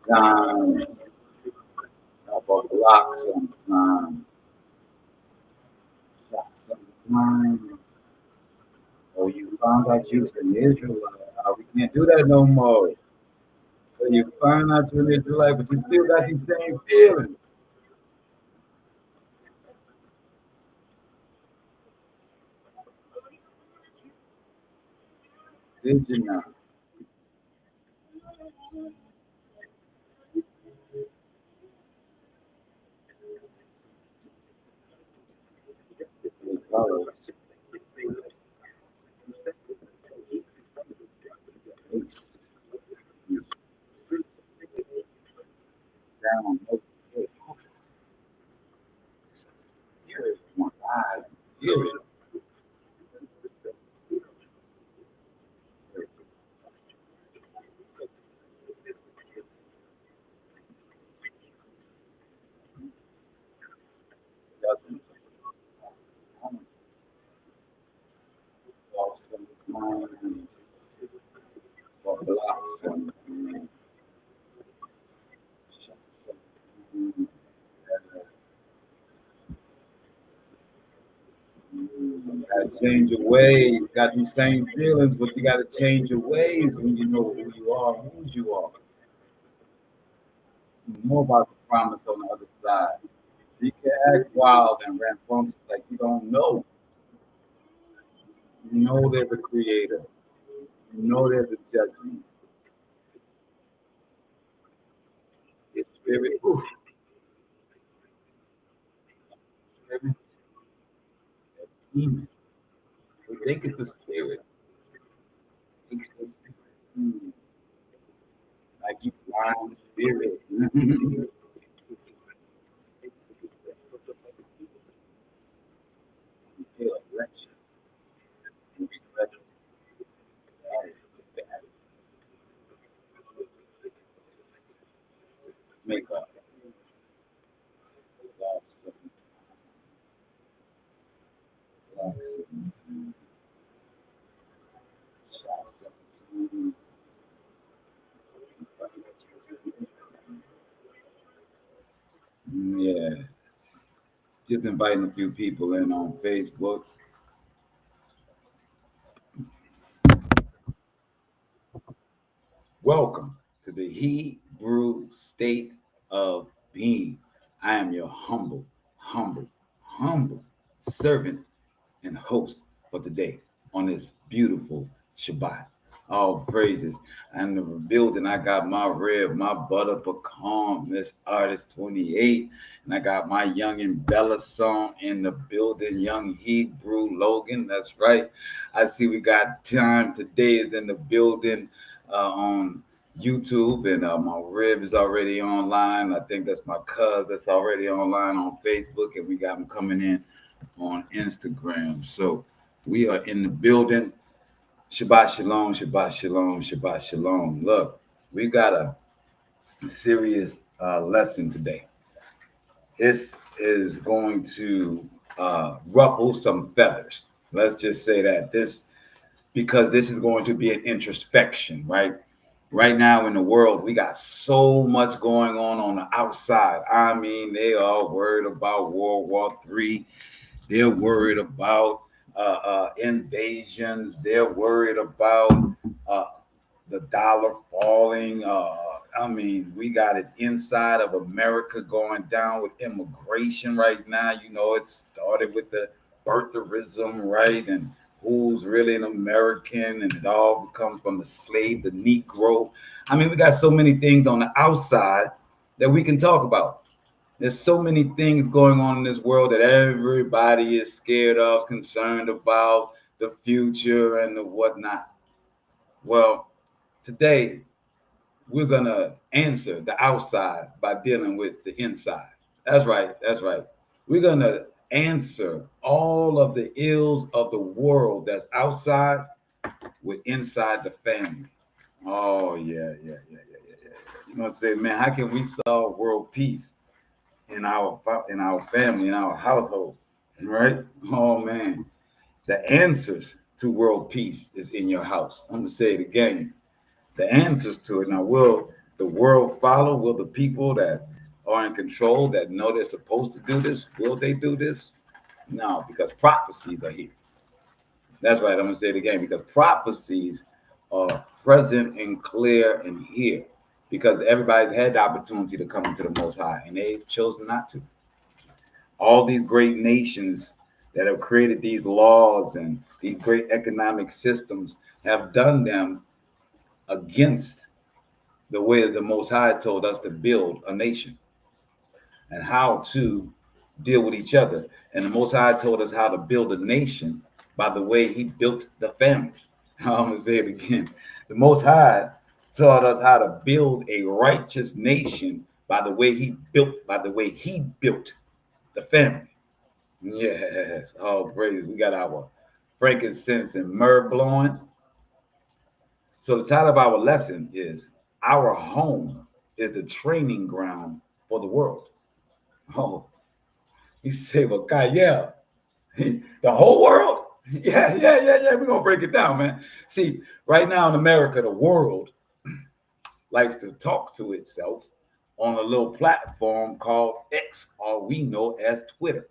Time, about blocks on time, shots on time. Oh, you found out you was an Israelite. We can't do that no more. So you find out you're an Israelite, but you still got these same feelings. Did you not? Because it's down. Here is one eye. Here it doesn't. Off some time. Or blocks some time. Shots some time. Gotta change your ways. Got these same feelings, but you gotta change your ways when you know who you are, whose you are. More about the promise on the other side. You can act wild and rambunctious like you don't know. You know there's a creator. You know there's a judgment. Your spirit, ooh, spirit, that demon. We think it's the spirit. It's the spirit. Like you blind the spirit. You feel aggression. You regret it. That is the bad. Make up. Lost them. Lost them. Shots them. Yeah, just inviting a few people in on Facebook. Welcome to the Hebrew state of being. I am your humble servant and host for today on this beautiful Shabbat. All praises. I'm in the building. I got my rib, my butter pecan, Miss Artist 28. And I got my young and Bella song in the building, young Hebrew Logan. That's right. I see we got time today is in the building on YouTube, and my rib is already online. I think that's my cuz that's already online on Facebook, and we got them coming in on Instagram. So we are in the building. Shabbat Shalom, Shabbat Shalom, Shabbat Shalom. Look, we got a serious lesson today. This is going to ruffle some feathers. Let's just say that this because this is going to be an introspection, right? Right now in the world, we got so much going on the outside. I mean, they are worried about World War III. They're worried about invasions. They're worried about uh, the dollar falling. I mean, we got it inside of America going down with immigration right now. You know, it started with the birtherism, right? And who's really an American, and it all comes from the slave, the Negro. I mean, we got so many things on the outside that we can talk about. There's so many things going on in this world that everybody is scared of, concerned about the future and the whatnot. Well, today we're gonna answer the outside by dealing with the inside. That's right. That's right. We're gonna answer all of the ills of the world that's outside with inside the family. Oh yeah. You know what I'm saying, man? How can we solve world peace in our family, in our household, right? Oh man, the answers to world peace is in your house. I'm gonna say it again. The answers to it. Now the world follow? Will the people that are in control, that know they're supposed to do this, will they do this? No, because prophecies are here. That's right. I'm going to say it again, because prophecies are present and clear and here, because everybody's had the opportunity to come into the Most High and they've chosen not to. All these great nations that have created these laws and these great economic systems have done them against the way that the Most High told us to build a nation and how to deal with each other. And the Most High told us how to build a nation by the way He built the family. I'm going to say it again. The Most High taught us how to build a righteous nation by the way He built the family. Yes, all praise. We got our frankincense and myrrh blowing. So the title of our lesson is Our Home is the Training Ground for the World. Oh, you say, well, God, yeah, the whole world? Yeah. We're going to break it down, man. See, right now in America, the world likes to talk to itself on a little platform called X, or we know as Twitter.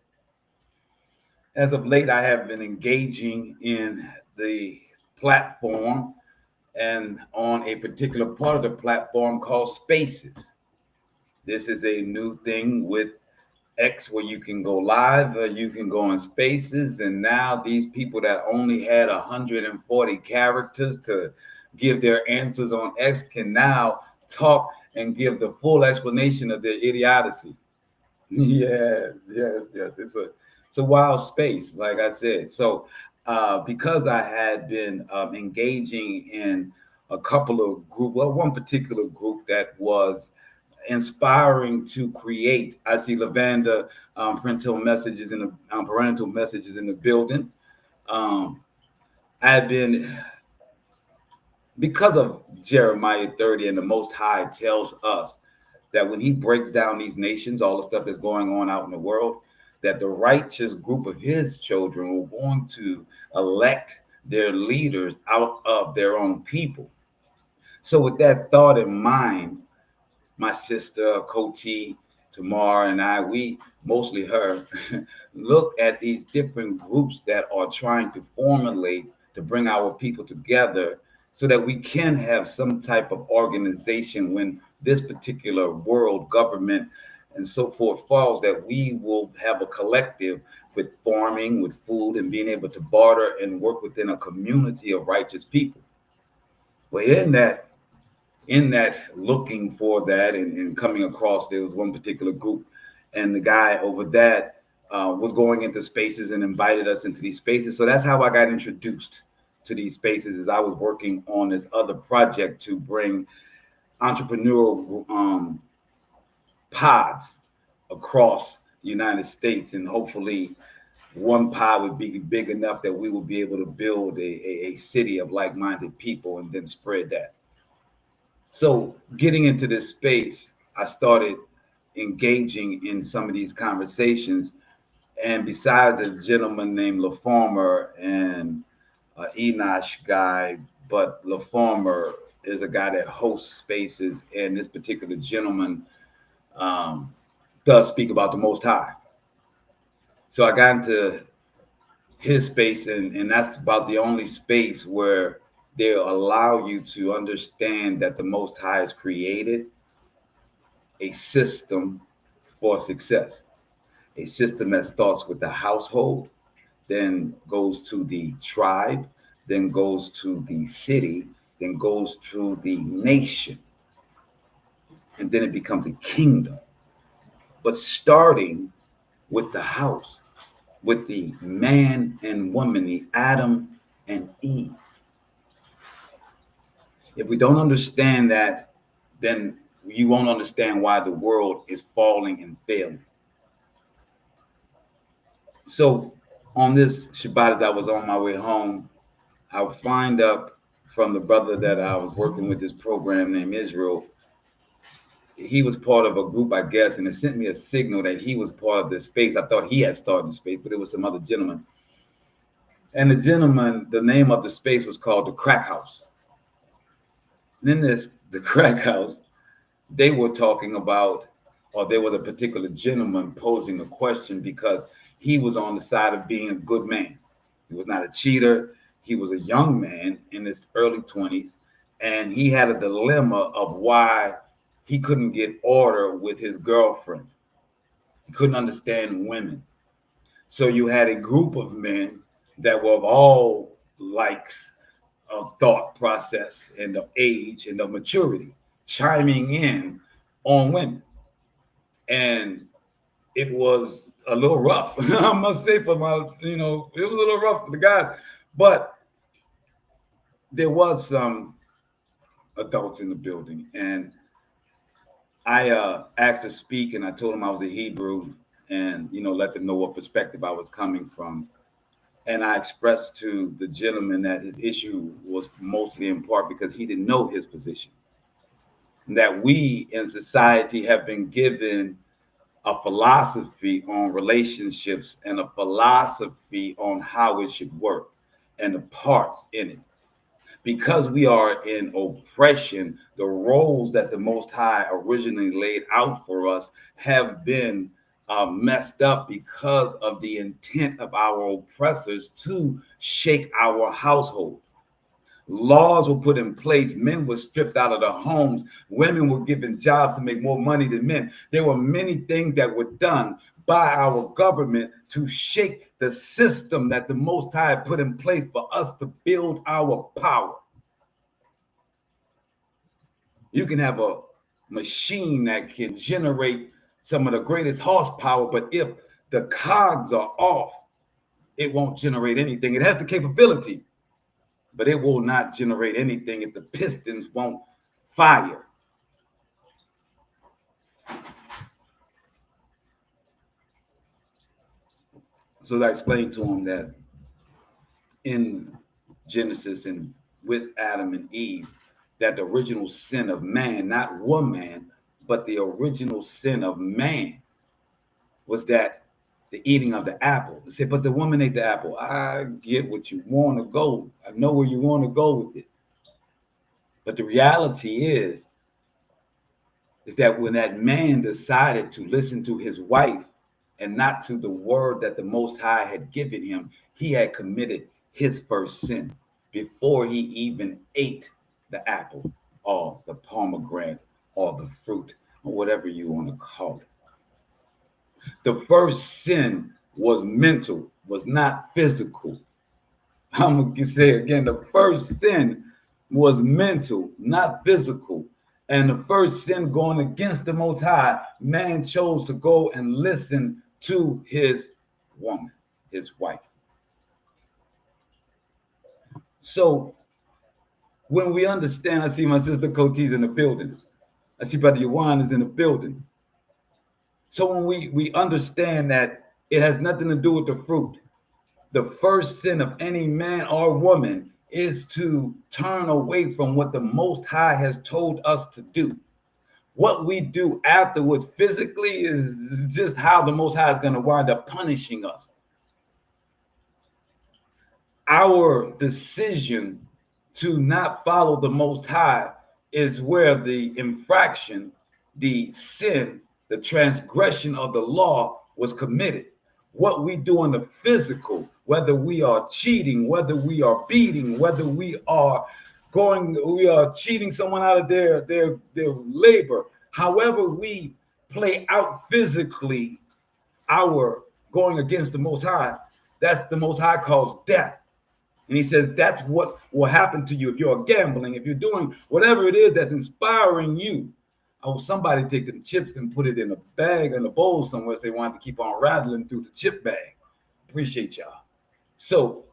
As of late, I have been engaging in the platform and on a particular part of the platform called Spaces. This is a new thing with X where you can go live or you can go in Spaces. And now these people that only had 140 characters to give their answers on X can now talk and give the full explanation of their idiocy. Yes. It's a wild space, like I said. So because I had been engaging in a couple of group, well, one particular group that was inspiring to create. I see Lavanda parental messages in the building. I've been, because of Jeremiah 30, and the Most High tells us that when He breaks down these nations, all the stuff that's going on out in the world, that the righteous group of His children were going to elect their leaders out of their own people. So with that thought in mind, my sister, Koti, Tamar, and I, we, mostly her, look at these different groups that are trying to formulate to bring our people together so that we can have some type of organization when this particular world government and so forth falls, that we will have a collective with farming, with food, and being able to barter and work within a community of righteous people. Well, in that looking for that and coming across, there was one particular group, and the guy over that was going into Spaces and invited us into these spaces. So that's how I got introduced to these spaces, as I was working on this other project to bring entrepreneurial pods across the United States, and hopefully one pod would be big enough that we will be able to build a city of like-minded people and then spread that. So getting into this space, I started engaging in some of these conversations. And besides a gentleman named LaFarmer and Enosh guy, but LaFarmer is a guy that hosts spaces, and this particular gentleman does speak about the Most High. So I got into his space, and that's about the only space where they'll allow you to understand that the Most High has created a system for success, a system that starts with the household, then goes to the tribe, then goes to the city, then goes to the nation, and then it becomes a kingdom. But starting with the house, with the man and woman, the Adam and Eve. If we don't understand that, then you won't understand why the world is falling and failing. So on this Shabbat, as I was on my way home, I find up from the brother that I was working with, this program named Israel. He was part of a group, I guess, and it sent me a signal that he was part of this space. I thought he had started the space, but it was some other gentleman. And the gentleman, the name of the space was called the Crack House. And in the Crack House, they were talking about, or there was a particular gentleman posing a question because he was on the side of being a good man. He was not a cheater. He was a young man in his early 20s, and he had a dilemma of why he couldn't get order with his girlfriend. He couldn't understand women. So you had a group of men that were of all likes of thought process and of age and of maturity chiming in on women. And it was a little rough, I must say, for my, it was a little rough for the guys. But there was some adults in the building. And I asked to speak, and I told them I was a Hebrew and, let them know what perspective I was coming from. And I expressed to the gentleman that his issue was mostly in part because he didn't know his position. That we in society have been given a philosophy on relationships and a philosophy on how it should work and the parts in it. Because we are in oppression, the roles that the Most High originally laid out for us have been messed up because of the intent of our oppressors to shake our household. Laws were put in place. Men were stripped out of their homes. Women were given jobs to make more money than men. There were many things that were done by our government to shake the system that the Most High put in place for us to build our power. You can have a machine that can generate some of the greatest horsepower, but if the cogs are off, it won't generate anything. It has the capability, but it will not generate anything if the pistons won't fire. So I explained to him that in Genesis and with Adam and Eve, that the original sin of man, not woman, but the original sin of man was that the eating of the apple. They said, but the woman ate the apple. I get what you want to go. I know where you want to go with it. But the reality is that when that man decided to listen to his wife and not to the word that the Most High had given him, he had committed his first sin before he even ate the apple or the pomegranate or the fruit or whatever you want to call it. The first sin was mental, was not physical. I'm going to say again, the first sin was mental, not physical. And the first sin going against the Most High, man chose to go and listen to his woman, his wife. So when we understand, I see my sister Coti's in the building. I see Brother Yawan is in the building. So when we understand that it has nothing to do with the fruit, the first sin of any man or woman is to turn away from what the Most High has told us to do. What we do afterwards physically is just how the Most High is going to wind up punishing us. Our decision to not follow the Most High is where the infraction, the sin, the transgression of the law was committed. What we do in the physical, whether we are cheating, whether we are beating, whether we are cheating someone out of their labor, however we play out physically our going against the Most High, that's the Most High calls death. And he says that's what will happen to you if you're gambling, if you're doing whatever it is that's inspiring you. Oh, somebody take the chips and put it in a bag in a bowl somewhere. So they want to keep on rattling through the chip bag. Appreciate y'all. So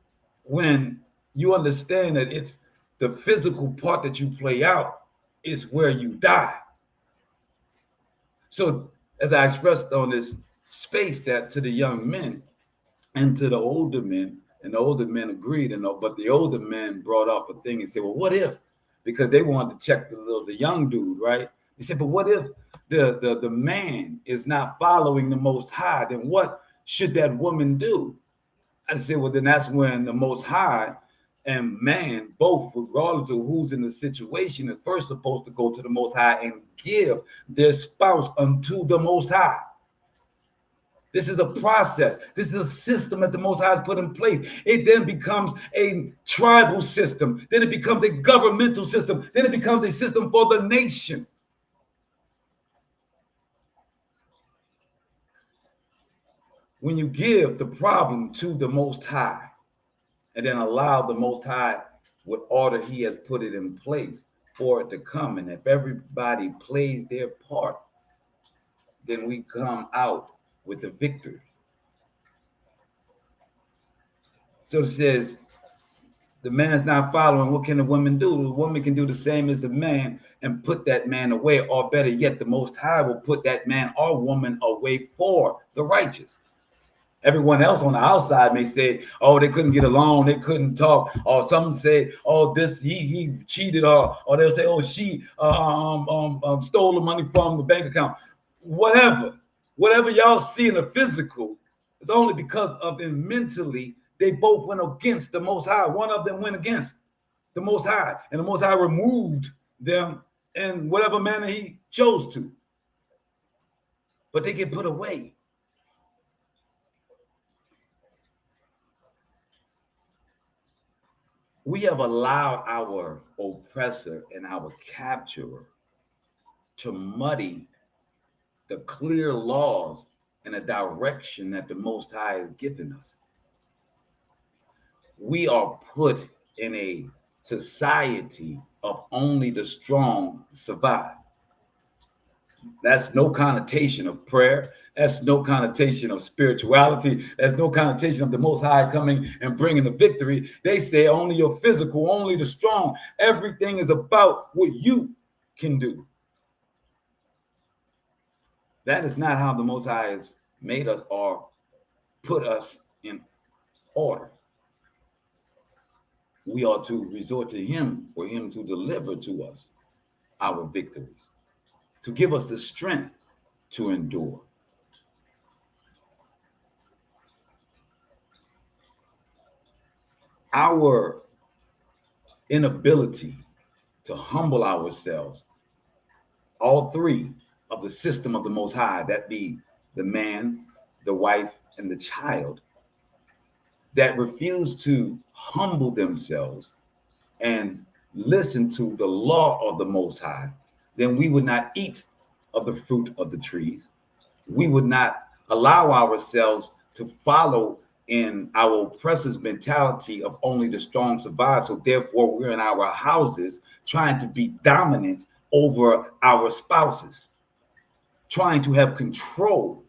when you understand that it's the physical part that you play out is where you die. So as I expressed on this space that to the young men and to the older men, and the older men agreed, but the older men brought up a thing and said, well, what if? Because they wanted to check the young dude, right? He said, but what if the man is not following the Most High? Then what should that woman do? I said, well, then that's when the Most High and man, both, regardless of who's in the situation, is first supposed to go to the Most High and give their spouse unto the Most High. This is a process. This is a system that the Most High has put in place. It then becomes a tribal system. Then it becomes a governmental system. Then it becomes a system for the nation. When you give the problem to the Most High and then allow the Most High, what order He has put it in place for it to come, and if everybody plays their part, then we come out with the victory. So it says, the man's not following. What can the woman do? The woman can do the same as the man and put that man away, or better yet, the Most High will put that man or woman away for the righteous. Everyone else on the outside may say, oh, they couldn't get along, they couldn't talk, or some say, oh, this he cheated, or they'll say, oh, she stole the money from the bank account. Whatever y'all see in the physical, it's only because of them mentally. They both went against the Most High. One of them went against the Most High, and the Most High removed them in whatever manner He chose to. But they get put away. We have allowed our oppressor and our capturer to muddy the clear laws and a direction that the Most High has given us. We are put in a society of only the strong survive. That's no connotation of prayer. That's no connotation of spirituality. That's no connotation of the Most High coming and bringing the victory. They say only your physical, only the strong. Everything is about what you can do. That is not how the Most High has made us or put us in order. We are to resort to Him for Him to deliver to us our victories, to give us the strength to endure. Our inability to humble ourselves, all three of the system of the Most High, that be the man, the wife, and the child, that refuse to humble themselves and listen to the law of the Most High, then we would not eat of the fruit of the trees. We would not allow ourselves to follow in our oppressor's mentality of only the strong survive. So therefore, we're in our houses trying to be dominant over our spouses, trying to have control,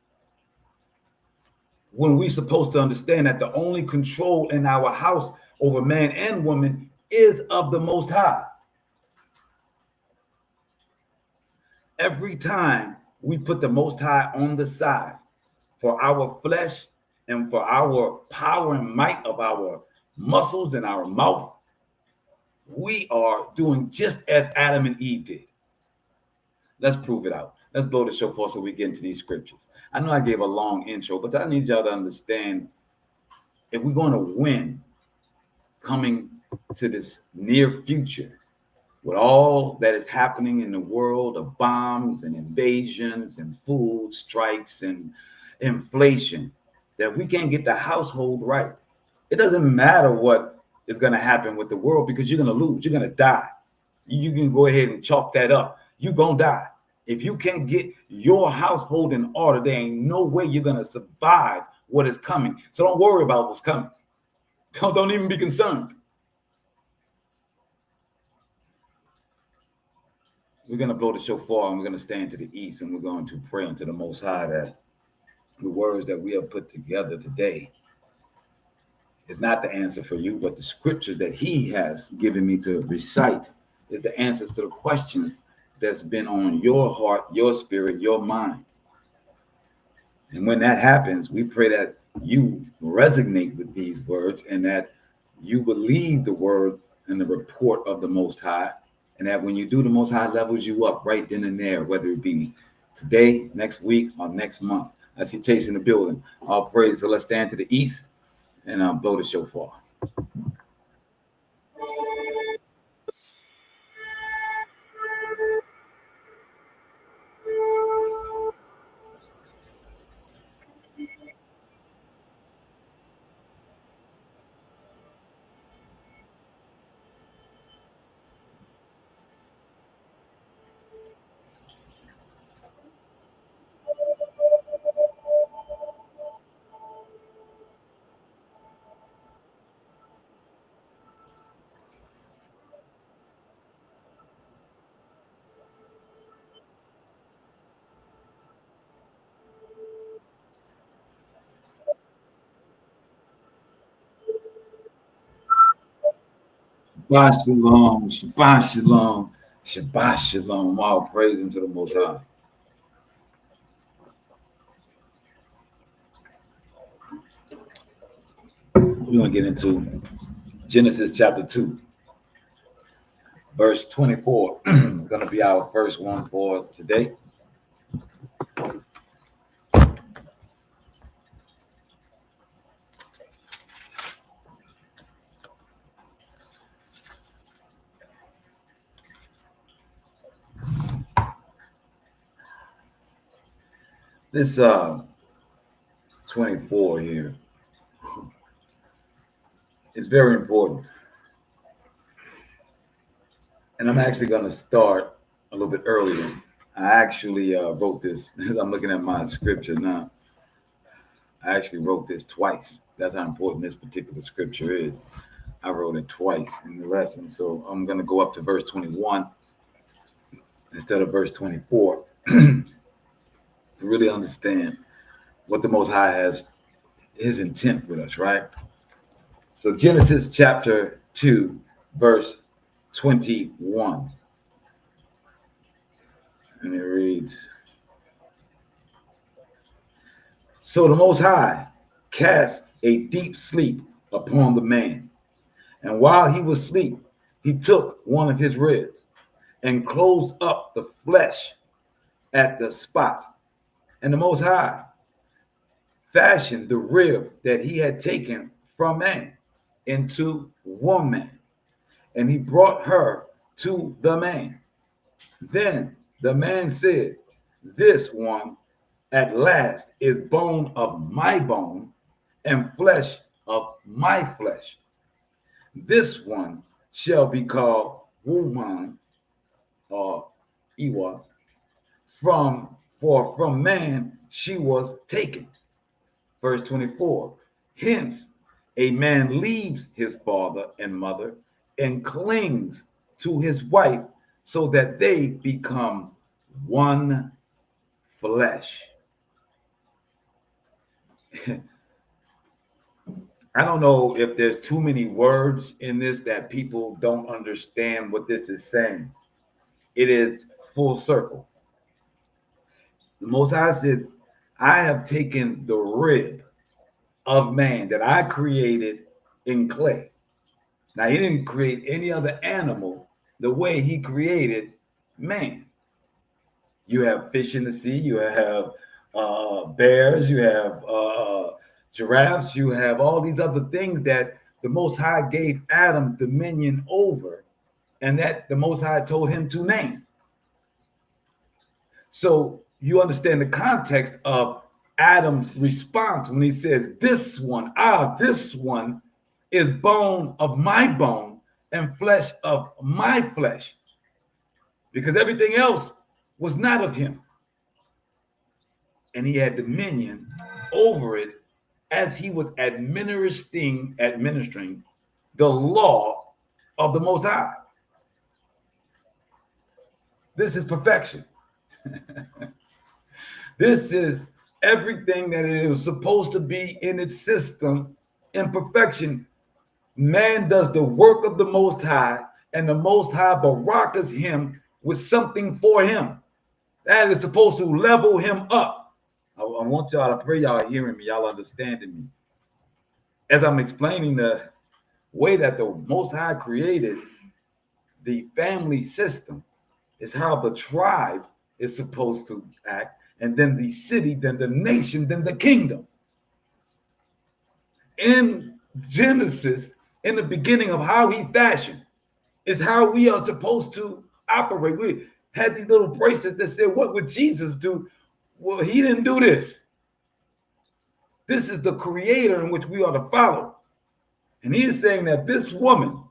when we're supposed to understand that the only control in our house over man and woman is of the Most High. Every time we put the Most High on the side for our flesh and for our power and might of our muscles and our mouth, we are doing just as Adam and Eve did. Let's prove it out. Let's blow the shofar so we get into these scriptures. I know I gave a long intro, but I need y'all to understand, if we're going to win coming to this near future, with all that is happening in the world of bombs and invasions and food strikes and inflation, that we can't get the household right, it doesn't matter what is going to happen with the world, because you're going to lose. You're going to die. You can go ahead and chalk that up. You're going to die. If you can't get your household in order, there ain't no way you're going to survive what is coming. So don't worry about what's coming. Don't even be concerned. We're going to blow the shofar and we're going to stand to the east, and we're going to pray unto the Most High that the words that we have put together today is not the answer for you, but the scriptures that He has given me to recite is the answers to the questions that's been on your heart, your spirit, your mind. And when that happens, we pray that you resonate with these words and that you believe the word and the report of the Most High, and that when you do, the Most High levels you up right then and there, whether it be today, next week, or next month. I see Chase in the building. All praise. So let's stand to the east and blow the shofar. Shabbat Shalom, Shabbat Shalom, Shabbat Shalom. All praise unto the Most High. We're going to get into Genesis chapter 2, verse 24. It's going to be our first one for today. This 24 here is very important. And I'm actually going to start a little bit earlier. I actually wrote this. I'm looking at my scripture now. I actually wrote this twice. That's how important this particular scripture is. I wrote it twice in the lesson. So I'm going to go up to verse 21 instead of verse 24 to really understand what the Most High has, his intent with us, right? So Genesis chapter 2, verse 21. And it reads, so the Most High cast a deep sleep upon the man. And while he was asleep, he took one of his ribs and closed up the flesh at the spot. And the Most High fashioned the rib that he had taken from man into woman, and he brought her to the man. Then the man said, this one at last is bone of my bone and flesh of my flesh. This one shall be called woman or Iwa, for from man she was taken. Verse 24. Hence a man leaves his father and mother and clings to his wife, so that they become one flesh. I don't know if there's too many words in this that people don't understand what this is saying. It is full circle. The Most High says, I have taken the rib of man that I created in clay. Now, he didn't create any other animal the way he created man. You have fish in the sea, you have bears, you have giraffes, you have all these other things that the Most High gave Adam dominion over, and that the Most High told him to name. So you understand the context of Adam's response when he says, this one is bone of my bone and flesh of my flesh, because everything else was not of him. And he had dominion over it as he was administering the law of the Most High. This is perfection. This is everything that it was supposed to be in its system in perfection. Man does the work of the Most High, and the Most High barakas him with something for him that is supposed to level him up. I want y'all, I pray y'all are hearing me, y'all understanding me. As I'm explaining the way that the Most High created the family system, is how the tribe is supposed to act, and then the city, then the nation, then the kingdom. In Genesis, in the beginning of how he fashioned, is how we are supposed to operate. We had these little bracelets that said, what would Jesus do? Well, he didn't do this. This is the creator in which we are to follow. And he is saying that this woman,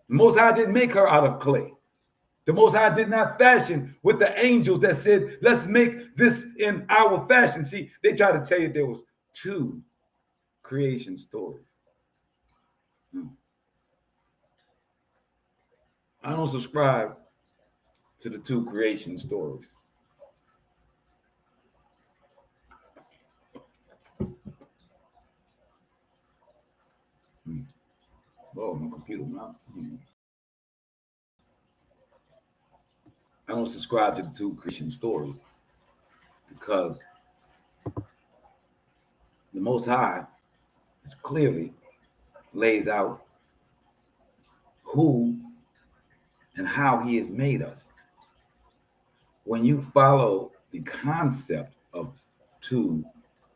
the Most High didn't make her out of clay. The Most High did not fashion with the angels that said, let's make this in our fashion. See, they try to tell you there was two creation stories. I don't subscribe to the two creation stories. Oh, my computer now. I don't subscribe to the two Christian stories because the Most High is clearly lays out who and how He has made us. When you follow the concept of two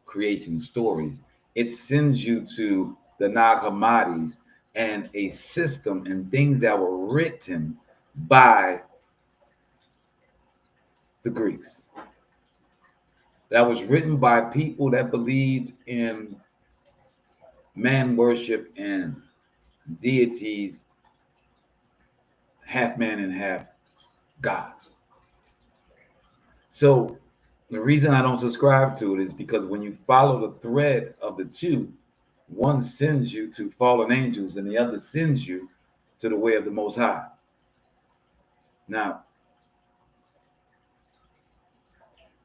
creation stories, it sends you to the Nag Hammadis and a system and things that were written by the Greeks. That was written by people that believed in man worship and deities, half man and half gods. So the reason I don't subscribe to it is because when you follow the thread of the two, one sends you to fallen angels and the other sends you to the way of the Most High. Now,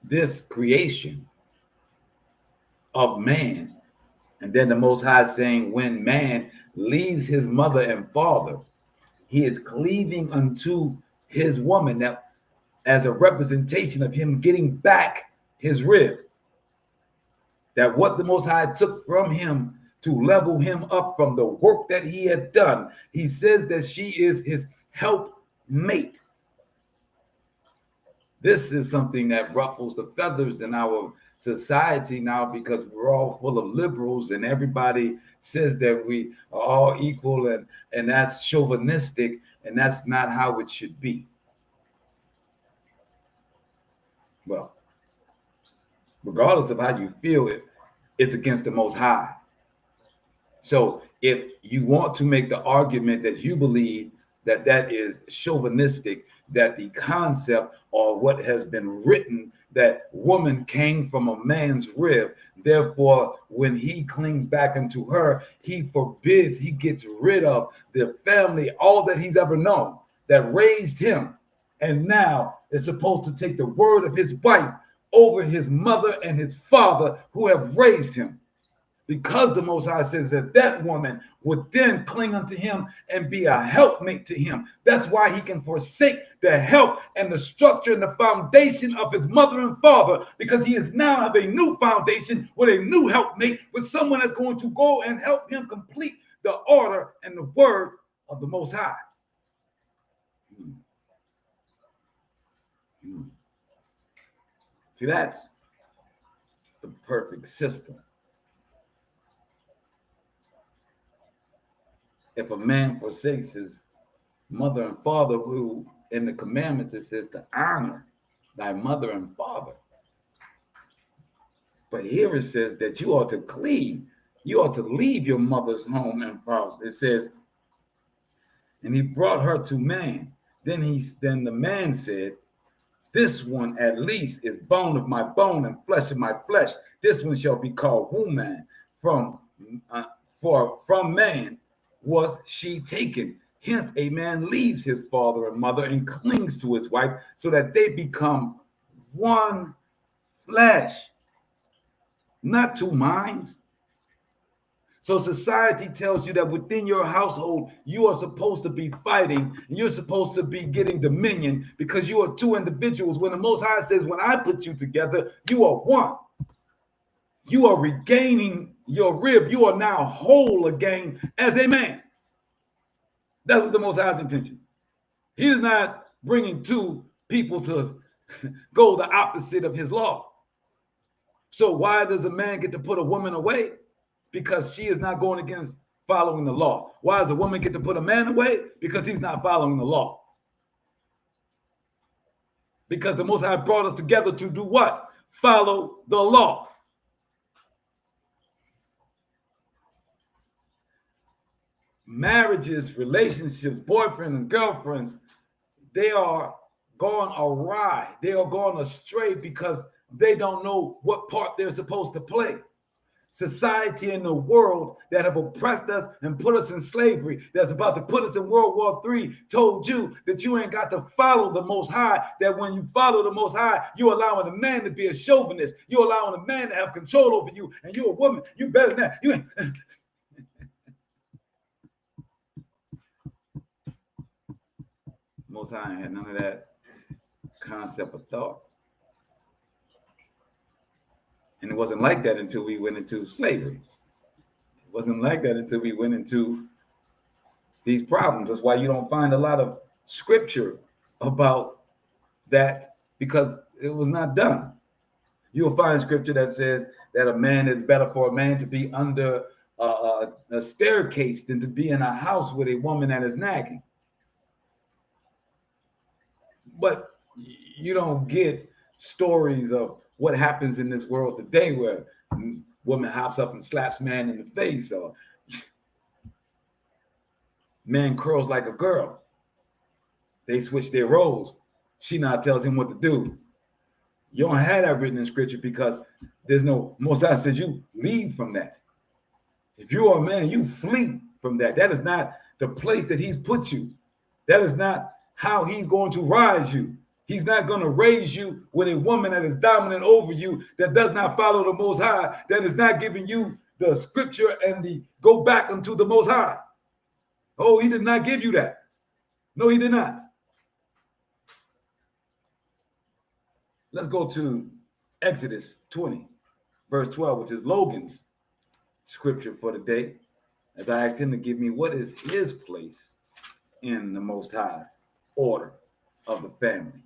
this creation of man, and then the Most High saying, when man leaves his mother and father, he is cleaving unto his woman, that as a representation of him getting back his rib. That what the Most High took from him to level him up from the work that he had done, he says that she is his helpmate. This is something that ruffles the feathers in our society now, because we're all full of liberals and everybody says that we are all equal, and that's chauvinistic, and that's not how it should be. Well, regardless of how you feel, it's against the Most High. So if you want to make the argument that you believe that that is chauvinistic, that the concept or what has been written, that woman came from a man's rib, therefore when he clings back into her, he forbids, he gets rid of the family, all that he's ever known, that raised him, and now is supposed to take the word of his wife over his mother and his father who have raised him. Because the Most High says that that woman would then cling unto him and be a helpmate to him. That's why he can forsake the help and the structure and the foundation of his mother and father, because he is now have a new foundation with a new helpmate, with someone that's going to go and help him complete the order and the word of the Most High. See, that's the perfect system. If a man forsakes his mother and father, who in the commandments it says to honor thy mother and father. But here it says that you ought to cleave, you ought to leave your mother's home and house. It says, and he brought her to man. Then the man said, this one at least is bone of my bone and flesh of my flesh. This one shall be called woman. For from man was she taken. Hence, a man leaves his father and mother and clings to his wife, so that they become one flesh, not two minds. So society tells you that within your household, you are supposed to be fighting, and you're supposed to be getting dominion because you are two individuals, when the Most High says, when I put you together, you are one. You are regaining your rib. You are now whole again as a man. That's what the Most High's intention. He is not bringing two people to go the opposite of his law. So why does a man get to put a woman away? Because she is not going against following the law. Why does a woman get to put a man away? Because he's not following the law. Because the Most High brought us together to do what? Follow the law. Marriages, relationships, boyfriends and girlfriends, they are gone awry. They are gone astray because they don't know what part they're supposed to play. Society and the world that have oppressed us and put us in slavery, that's about to put us in World War III, told you that you ain't got to follow the Most High, that when you follow the Most High, you're allowing a man to be a chauvinist. You're allowing a man to have control over you, and you're a woman. You better than that. Most High had none of that concept of thought. And it wasn't like that until we went into slavery. It wasn't like that until we went into these problems. That's why you don't find a lot of scripture about that, because it was not done. You'll find scripture that says that a man is better for a man to be under a staircase than to be in a house with a woman that is nagging. But you don't get stories of what happens in this world today where woman hops up and slaps man in the face, or man curls like a girl. They switch their roles. She now tells him what to do. You don't have that written in scripture because there's no, Most High says you leave from that. If you are a man, you flee from that. That is not the place that he's put you. That is not how he's going to rise you. He's not going to raise you with a woman that is dominant over you, that does not follow the Most High, that is not giving you the scripture and the go back unto the Most High. Oh, he did not give you that. No, he did not. Let's go to Exodus 20, verse 12, which is Logan's scripture for the day, as I asked him to give me what is his place in the Most High order of the family.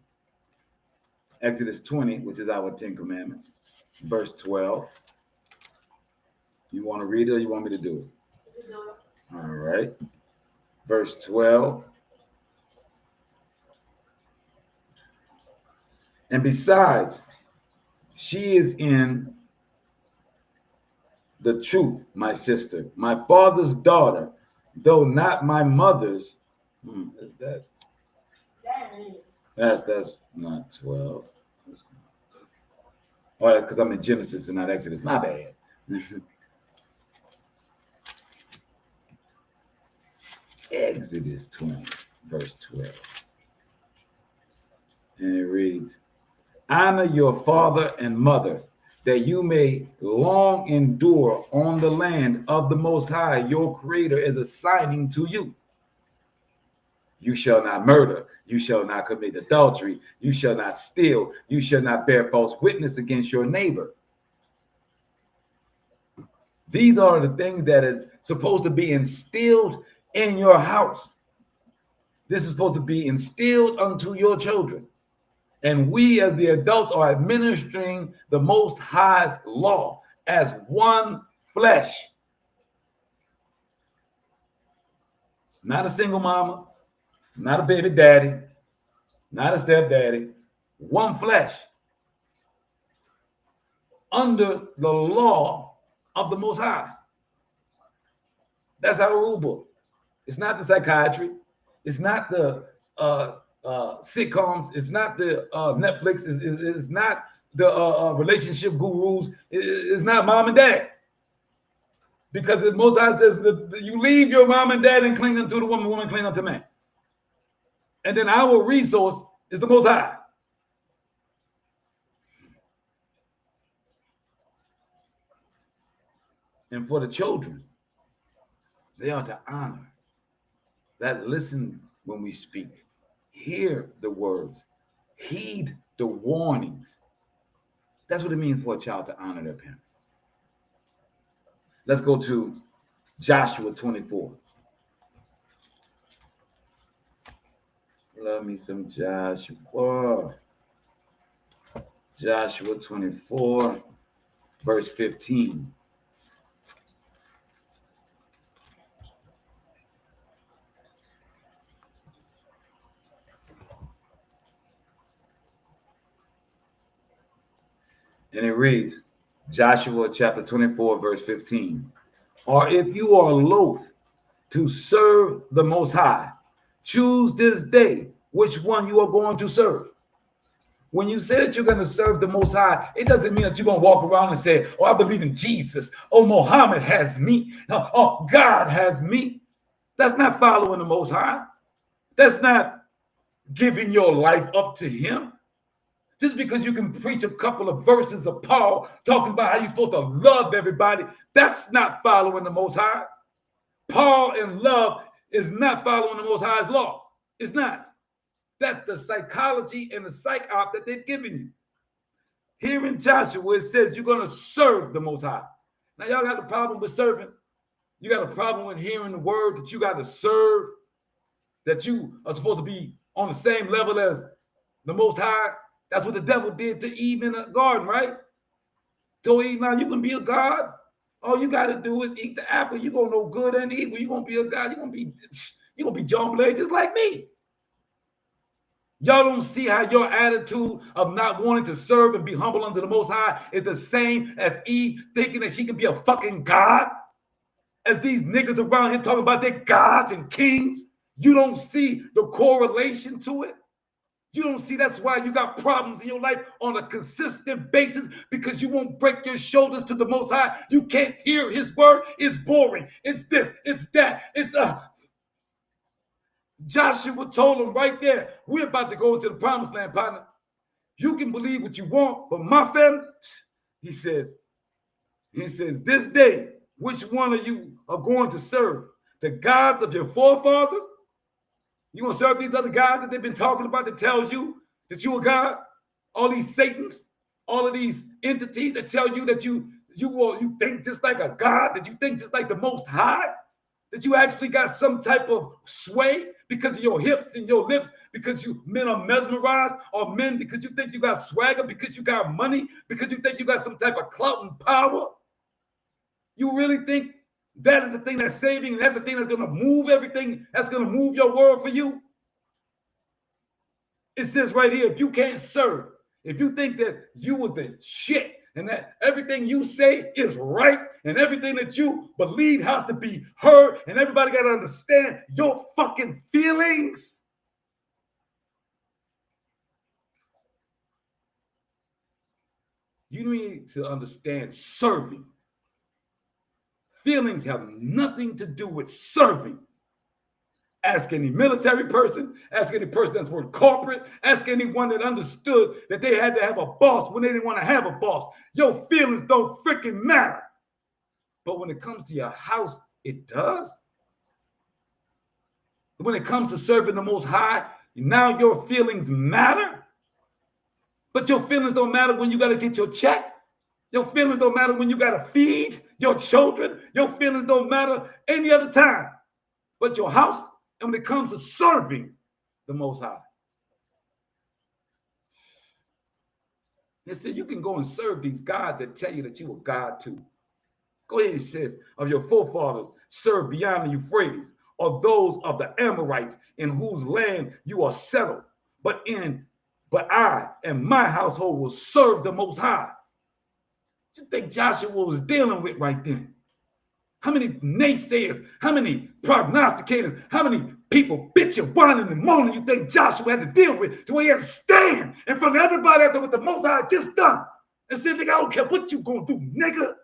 Exodus 20, which is our 10 Commandments, verse 12. You want to read it or you want me to do it? All right. Verse 12. And besides, she is in the truth, my sister, my father's daughter, though not my mother's. Is that? That's not 12. All right, because I'm in Genesis and not Exodus. My bad. Exodus 20, verse 12. And it reads, honor your father and mother, that you may long endure on the land of the Most High, your Creator is assigning to you. You shall not murder. You shall not commit adultery. You shall not steal. You shall not bear false witness against your neighbor. These are the things that is supposed to be instilled in your house. This is supposed to be instilled unto your children. And we as the adults are administering the Most High's law as one flesh. Not a single mama, not a baby daddy, not a stepdaddy, one flesh. Under the law of the Most High. That's our rule book. It's not the psychiatry. It's not the sitcoms. It's not the Netflix. It's not the relationship gurus. It's not mom and dad. Because the Most High says that you leave your mom and dad and cling unto the woman, woman cling unto man. And then our resource is the Most High. And for the children, they are to honor, that listen when we speak, hear the words, heed the warnings. That's what it means for a child to honor their parents. Let's go to Joshua 24. Love me some Joshua. Joshua 24, verse 15. And it reads, Joshua chapter 24, verse 15. Or if you are loath to serve the Most High, choose this day which one you are going to serve. When you say that you're going to serve the Most High, it doesn't mean that you're going to walk around and say, oh, I believe in Jesus. Oh, Muhammad has me. Oh, God has me. That's not following the Most High. That's not giving your life up to him. Just because you can preach a couple of verses of Paul talking about how you're supposed to love everybody, that's not following the Most High. Paul in love is not following the Most High's law. It's not. That's the psychology and the psych op that they've given you. Here in Joshua, it says you're going to serve the Most High. Now, y'all got a problem with serving? You got a problem with hearing the word that you got to serve, that you are supposed to be on the same level as the Most High? That's what the devil did to Eve in the garden, right? Told Eve, now you can be a god. All you got to do is eat the apple. You're going to know good and evil. You're going to be a god. You're going to be John Blade just like me. Y'all don't see how your attitude of not wanting to serve and be humble under the Most High is the same as Eve thinking that she can be a fucking god? As these niggas around here talking about their gods and kings, you don't see the correlation to it? You don't see that's why you got problems in your life on a consistent basis, because you won't break your shoulders to the Most High. You can't hear his word. It's boring. It's this. It's that. It's Joshua told him right there, we're about to go into the promised land, partner. You can believe what you want, but my family, he says, this day, which one of you are going to serve? The gods of your forefathers? You going to serve these other gods that they've been talking about that tells you that you a god? All these Satans, all of these entities that tell you that you think just like a god, that you think just like the Most High, that you actually got some type of sway because of your hips and your lips, because you men are mesmerized, or men because you think you got swagger, because you got money, because you think you got some type of clout and power. You really think that is the thing that's saving, and that's the thing that's going to move everything, that's going to move your world for you? It says right here, if you can't serve, if you think that you are the shit, and that everything you say is right, and everything that you believe has to be heard, and everybody got to understand your fucking feelings, you need to understand serving. Feelings have nothing to do with serving. Ask any military person, ask any person that's worked corporate, ask anyone that understood that they had to have a boss when they didn't want to have a boss. Your feelings don't freaking matter. But when it comes to your house, it does. When it comes to serving the Most High, now your feelings matter. But your feelings don't matter when you got to get your check. Your feelings don't matter when you got to feed your children. Your feelings don't matter any other time but your house, and when it comes to serving the Most High. They said you can go and serve these gods that tell you that you are God too. Go ahead, it says, of your forefathers served beyond the Euphrates, or those of the Amorites in whose land you are settled. But I and my household will serve the Most High. What you think Joshua was dealing with right then? How many naysayers, how many prognosticators, how many people bitch and whine in the morning you think Joshua had to deal with, to where he had to stand in front of everybody after what the Most High just done and said, nigga, I don't care what you gonna do, nigga.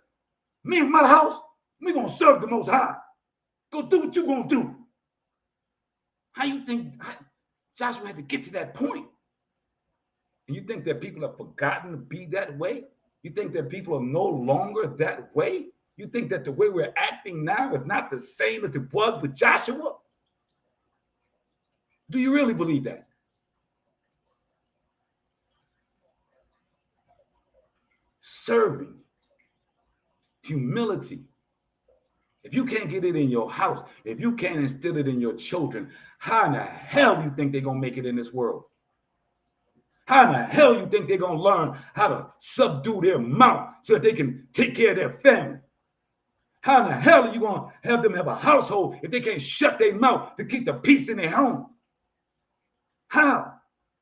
Me and my house, we gonna serve the Most High. Go do what you gonna do. How you think Joshua had to get to that point? And you think that people have forgotten to be that way? You think that people are no longer that way? You think that the way we're acting now is not the same as it was with Joshua? Do you really believe that? Serving, humility. If you can't get it in your house, if you can't instill it in your children, how in the hell do you think they're going to make it in this world? How in the hell you think they're going to learn how to subdue their mouth so that they can take care of their family? How in the hell are you going to have them have a household if they can't shut their mouth to keep the peace in their home? How?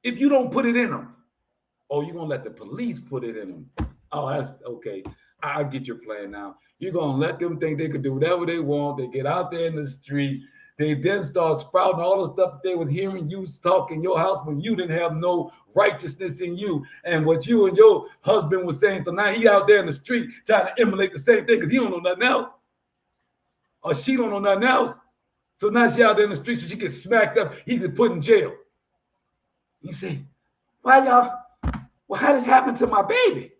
If you don't put it in them. Oh, you're going to let the police put it in them. Oh, that's okay. I get your plan now. You're going to let them think they can do whatever they want. They get out there in the street. They then start sprouting all the stuff that they were hearing you talk in your house when you didn't have no righteousness in you. And what you and your husband was saying, so now he out there in the street trying to emulate the same thing because he don't know nothing else. Or she don't know nothing else. So now she out there in the street, so she gets smacked up. He gets put in jail. You say, why y'all? Well, how this happened to my baby?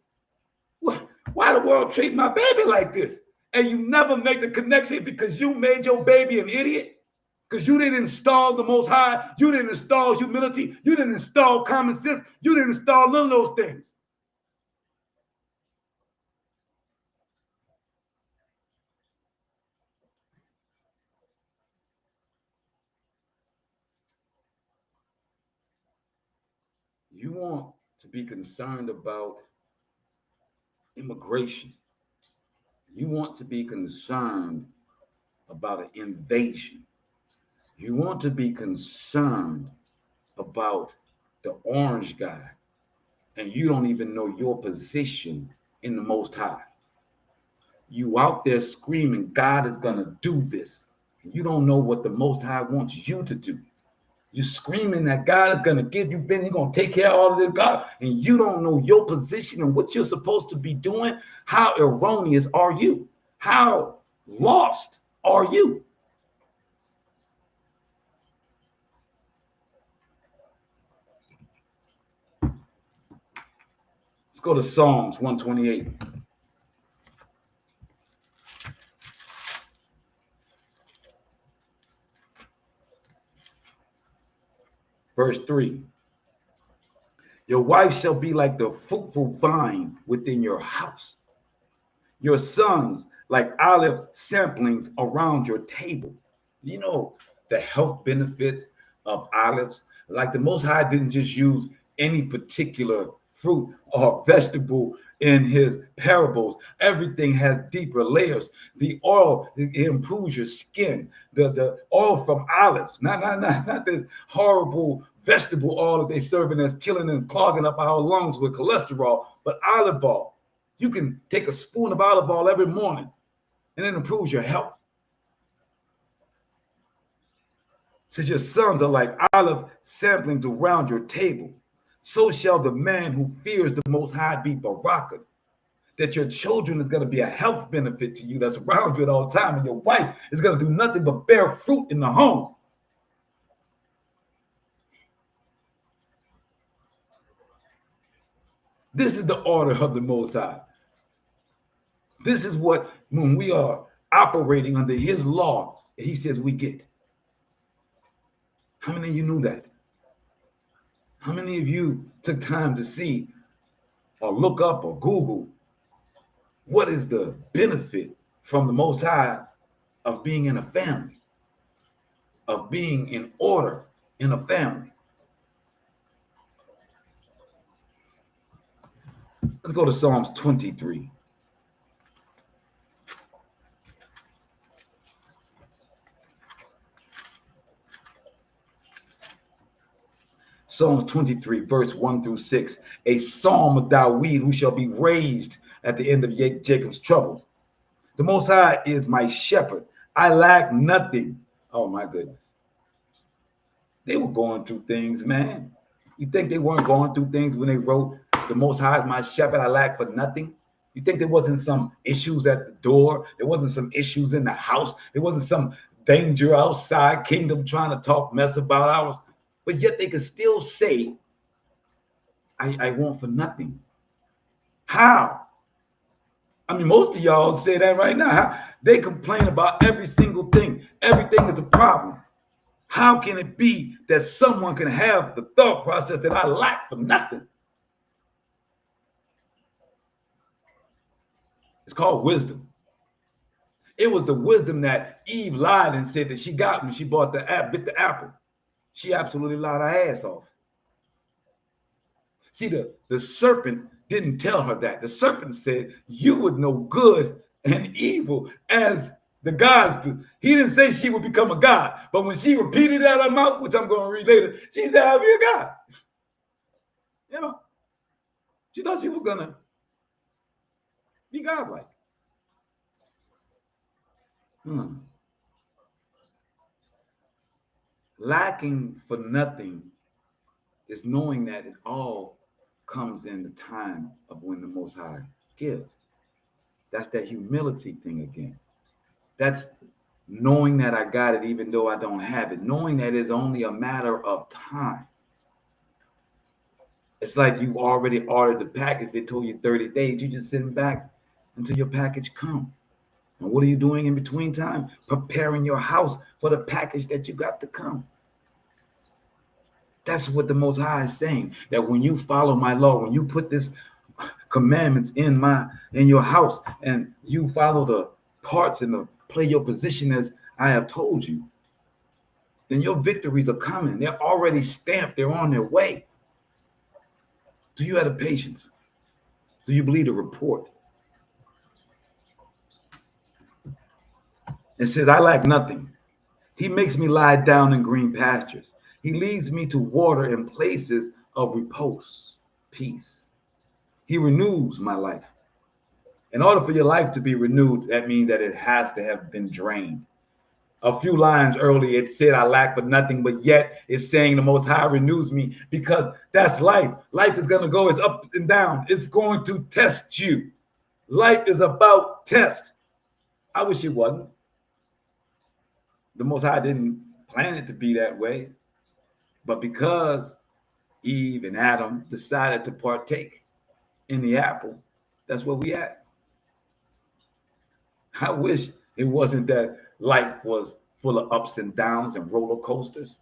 Why the world treat my baby like this? And you never make the connection because you made your baby an idiot. Because you didn't install the Most High. You didn't install humility. You didn't install common sense. You didn't install none of those things. You want to be concerned about immigration. You want to be concerned about an invasion. You want to be concerned about the orange guy, and you don't even know your position in the Most High. You out there screaming, God is going to do this. You don't know what the Most High wants you to do. You're screaming that God is going to give you Ben, he's going to take care of all of this, God, and you don't know your position and what you're supposed to be doing. How erroneous are you? How lost are you? Let's go to Psalms 128. Verse 3. Your wife shall be like the fruitful vine within your house, your sons like olive samplings around your table. You know the health benefits of olives. Like the Most High didn't just use any particular fruit or vegetable in his parables. Everything has deeper layers. The oil, it improves your skin. The oil from olives, not this horrible vegetable oil that they serving that's killing and clogging up our lungs with cholesterol, but olive oil. You can take a spoon of olive oil every morning, and it improves your health. Since your sons are like olive samplings around your table, so shall the man who fears the Most High be Barakah. That your children is going to be a health benefit to you that's around you at all time, and your wife is going to do nothing but bear fruit in the home. This is the order of the Most High. This is what, when we are operating under his law, he says we get. How many of you knew that? How many of you took time to see or look up or Google what is the benefit from the Most High of being in a family, of being in order in a family? Let's go to Psalms 23. Psalms 23, verse 1 through 6. A psalm of David, who shall be raised at the end of Jacob's trouble. The Most High is my shepherd. I lack nothing. Oh, my goodness. They were going through things, man. You think they weren't going through things when they wrote, the Most High is my shepherd, I lack for nothing? You think there wasn't some issues at the door? There wasn't some issues in the house? There wasn't some danger outside, kingdom trying to talk mess about ours? But yet they could still say, I want for nothing. How? I mean, most of y'all say that right now. They complain about every single thing. Everything is a problem. How can it be that someone can have the thought process that I lack for nothing? It's called wisdom. It was the wisdom that Eve lied and said that she got when she bought bit the apple. She absolutely lied her ass off. See, the serpent didn't tell her that. The serpent said, you would know good and evil as the gods do. He didn't say she would become a god. But when she repeated that out of her mouth, which I'm going to read later, she said, I'll be a god. You know, she thought she was going to be godlike. Lacking for nothing is knowing that it all comes in the time of when the Most High gives. That's that humility thing again. That's knowing that I got it even though I don't have it. Knowing that it's only a matter of time. It's like you already ordered the package. They told you 30 days. You're just sitting back until your package comes. And what are you doing in between time? Preparing your house for the package that you got to come. That's what the Most High is saying, that when you follow my law, when you put this commandments in your house, and you follow the parts and play your position as I have told you, then your victories are coming. They're already stamped. They're on their way. Do you have the patience? Do you believe the report? It says, I lack nothing. He makes me lie down in green pastures. He leads me to water in places of repose, peace. He renews my life. In order for your life to be renewed, that means that it has to have been drained. A few lines earlier, it said, I lack for nothing, but yet it's saying the Most High renews me, because that's life. Life is going to go, it's up and down. It's going to test you. Life is about test. I wish it wasn't. The Most High didn't plan it to be that way. But because Eve and Adam decided to partake in the apple, that's where we at. I wish it wasn't that life was full of ups and downs and roller coasters.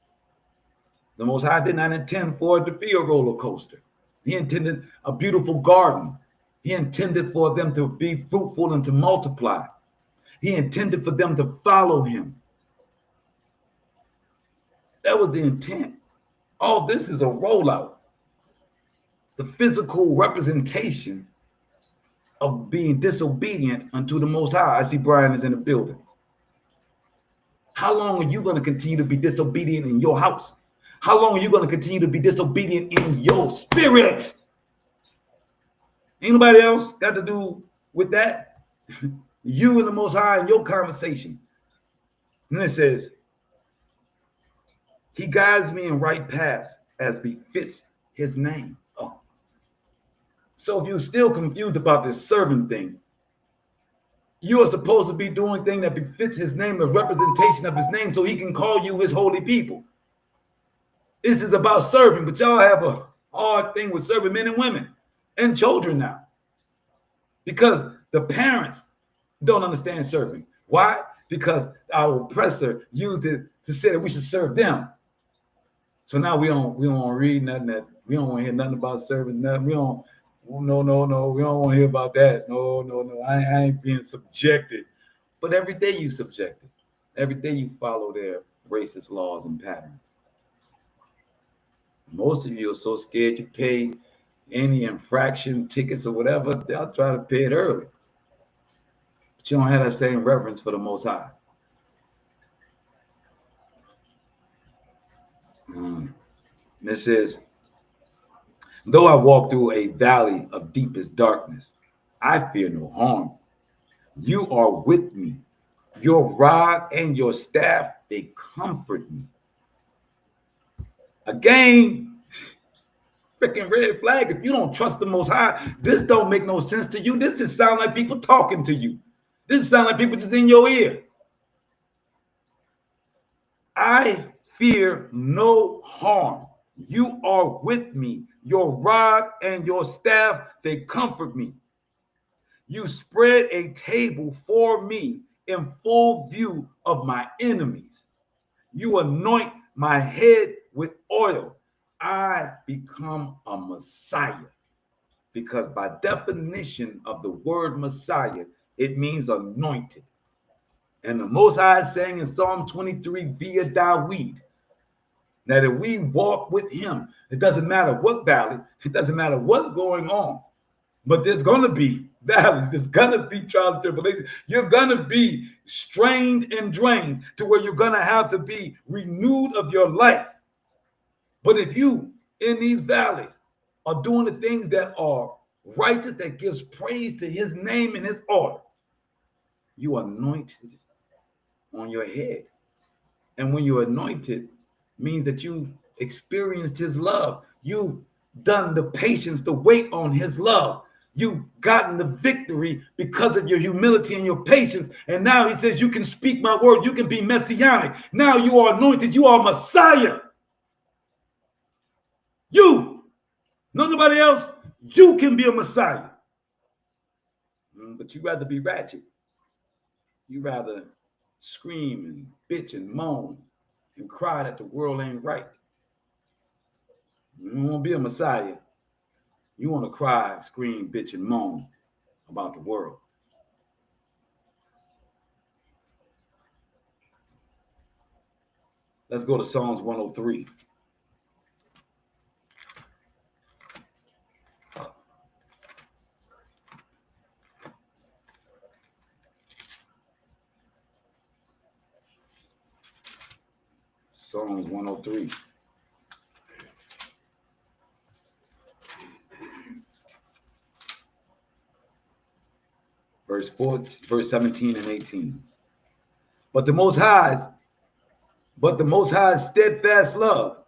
The Most High did not intend for it to be a roller coaster. He intended a beautiful garden. He intended for them to be fruitful and to multiply. He intended for them to follow him. That was the intent. All this is a rollout. The physical representation of being disobedient unto the Most High. I see Brian is in the building. How long are you going to continue to be disobedient in your house? How long are you going to continue to be disobedient in your spirit? Anybody else got to do with that? You and the Most High in your conversation. And it says, he guides me in right paths as befits his name. Oh. So if you're still confused about this servant thing, you are supposed to be doing things that befits his name, a representation of his name, so he can call you his holy people. This is about serving, but y'all have a hard thing with serving men and women and children now, because the parents don't understand serving. Why? Because our oppressor used it to say that we should serve them. So now we don't read nothing, that we don't want to hear nothing about serving. Nothing. We don't. No. We don't want to hear about that. No. I ain't being subjected. But every day you subjected. Every day you follow their racist laws and patterns. Most of you are so scared to pay any infraction tickets or whatever, they'll try to pay it early. But you don't have that same reverence for the Most High. And it says, though I walk through a valley of deepest darkness, I fear no harm. You are with me. Your rod and your staff, they comfort me. Again, freaking red flag. If you don't trust the Most High, this don't make no sense to you. This just sounds like people talking to you. This sounds like people just in your ear. I fear no harm. You are with me. Your rod and your staff, they comfort me. You spread a table for me in full view of my enemies. You anoint my head with oil. I become a Messiah, because by definition of the word Messiah, it means anointed. And the Most High is saying in Psalm 23 via David, that if we walk with him, it doesn't matter what valley, it doesn't matter what's going on, but there's going to be valleys, there's going to be trials and tribulations. You're going to be strained and drained to where you're going to have to be renewed of your life. But if you, in these valleys, are doing the things that are righteous, that gives praise to his name and his order, you are anointed on your head. And when you're anointed, means that you've experienced his love. You've done the patience to wait on his love. You've gotten the victory because of your humility and your patience. And now he says, you can speak my word. You can be messianic. Now you are anointed. You are Messiah. You, nobody else, you can be a Messiah. But you rather be ratchet. You rather scream and bitch and moan and cry that the world ain't right. You don't want to be a Messiah. You want to cry, scream, bitch, and moan about the world. Let's go to Psalms 103. Psalms 103. Verse 17 and 18. But the Most High's steadfast love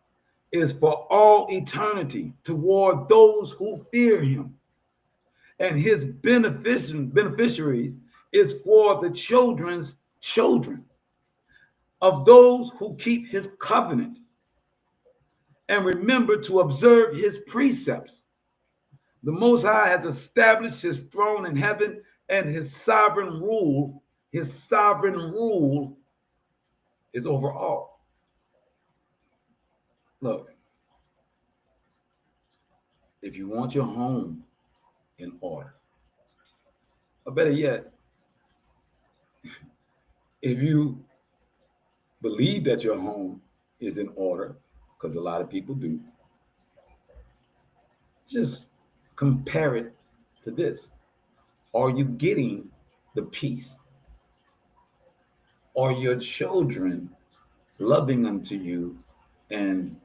is for all eternity toward those who fear him. And his beneficiaries is for the children's children of those who keep his covenant and remember to observe his precepts. The Most High has established his throne in heaven, and his sovereign rule is over all. Look, if you want your home in order, or better yet, if you believe that your home is in order, because a lot of people do, just compare it to this. Are you getting the peace? Are your children loving unto you and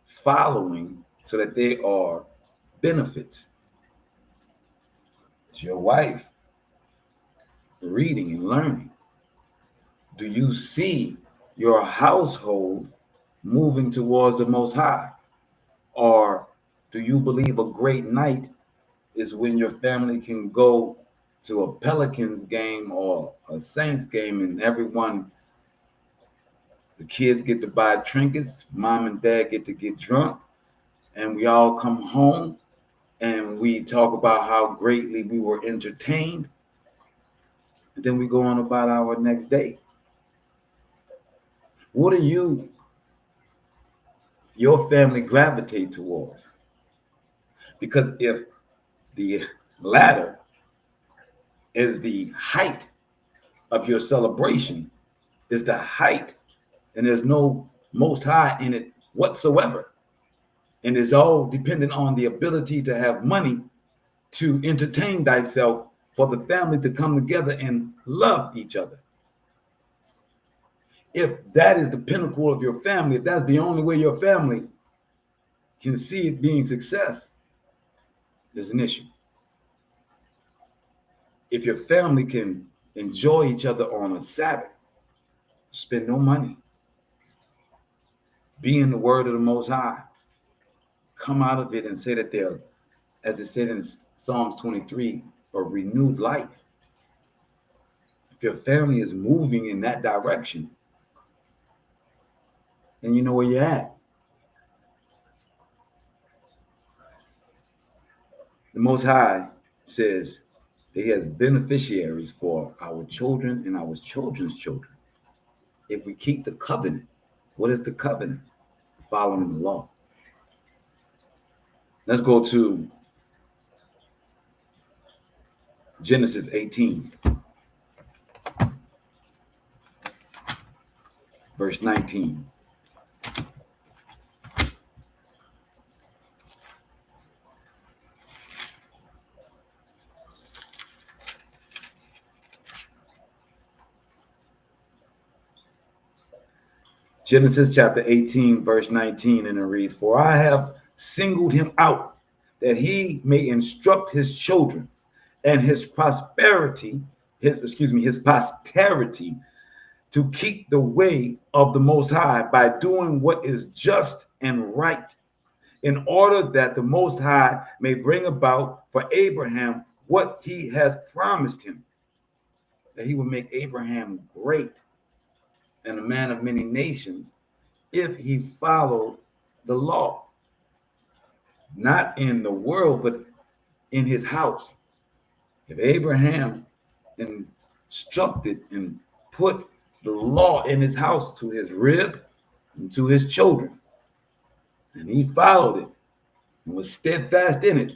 following so that they are benefits? Is your wife reading and learning? Do you see your household moving towards the Most High? Or do you believe a great night is when your family can go to a Pelicans game or a Saints game and the kids get to buy trinkets, mom and dad get to get drunk, and we all come home and we talk about how greatly we were entertained, and then we go on about our next day? What do your family gravitate towards? Because if the latter is the height of your celebration, is the height, and there's no Most High in it whatsoever, and it's all dependent on the ability to have money to entertain thyself for the family to come together and love each other. If that is the pinnacle of your family, if that's the only way your family can see it being success, there's an issue. If your family can enjoy each other on a Sabbath, spend no money, be in the word of the Most High, come out of it and say that they're, as it said in Psalms 23, a renewed life. If your family is moving in that direction, then you know where you're at. The Most High says that he has beneficiaries for our children and our children's children. If we keep the covenant, what is the covenant? Following the law. Let's go to Genesis 18, verse 19. Genesis chapter 18, verse 19, and it reads, "For I have singled him out, that he may instruct his children and his posterity, to keep the way of the Most High by doing what is just and right, in order that the Most High may bring about for Abraham what he has promised him, that he will make Abraham great and a man of many nations if he followed the law." Not in the world, but in his house. If Abraham instructed and put the law in his house to his rib and to his children. And he followed it and was steadfast in it,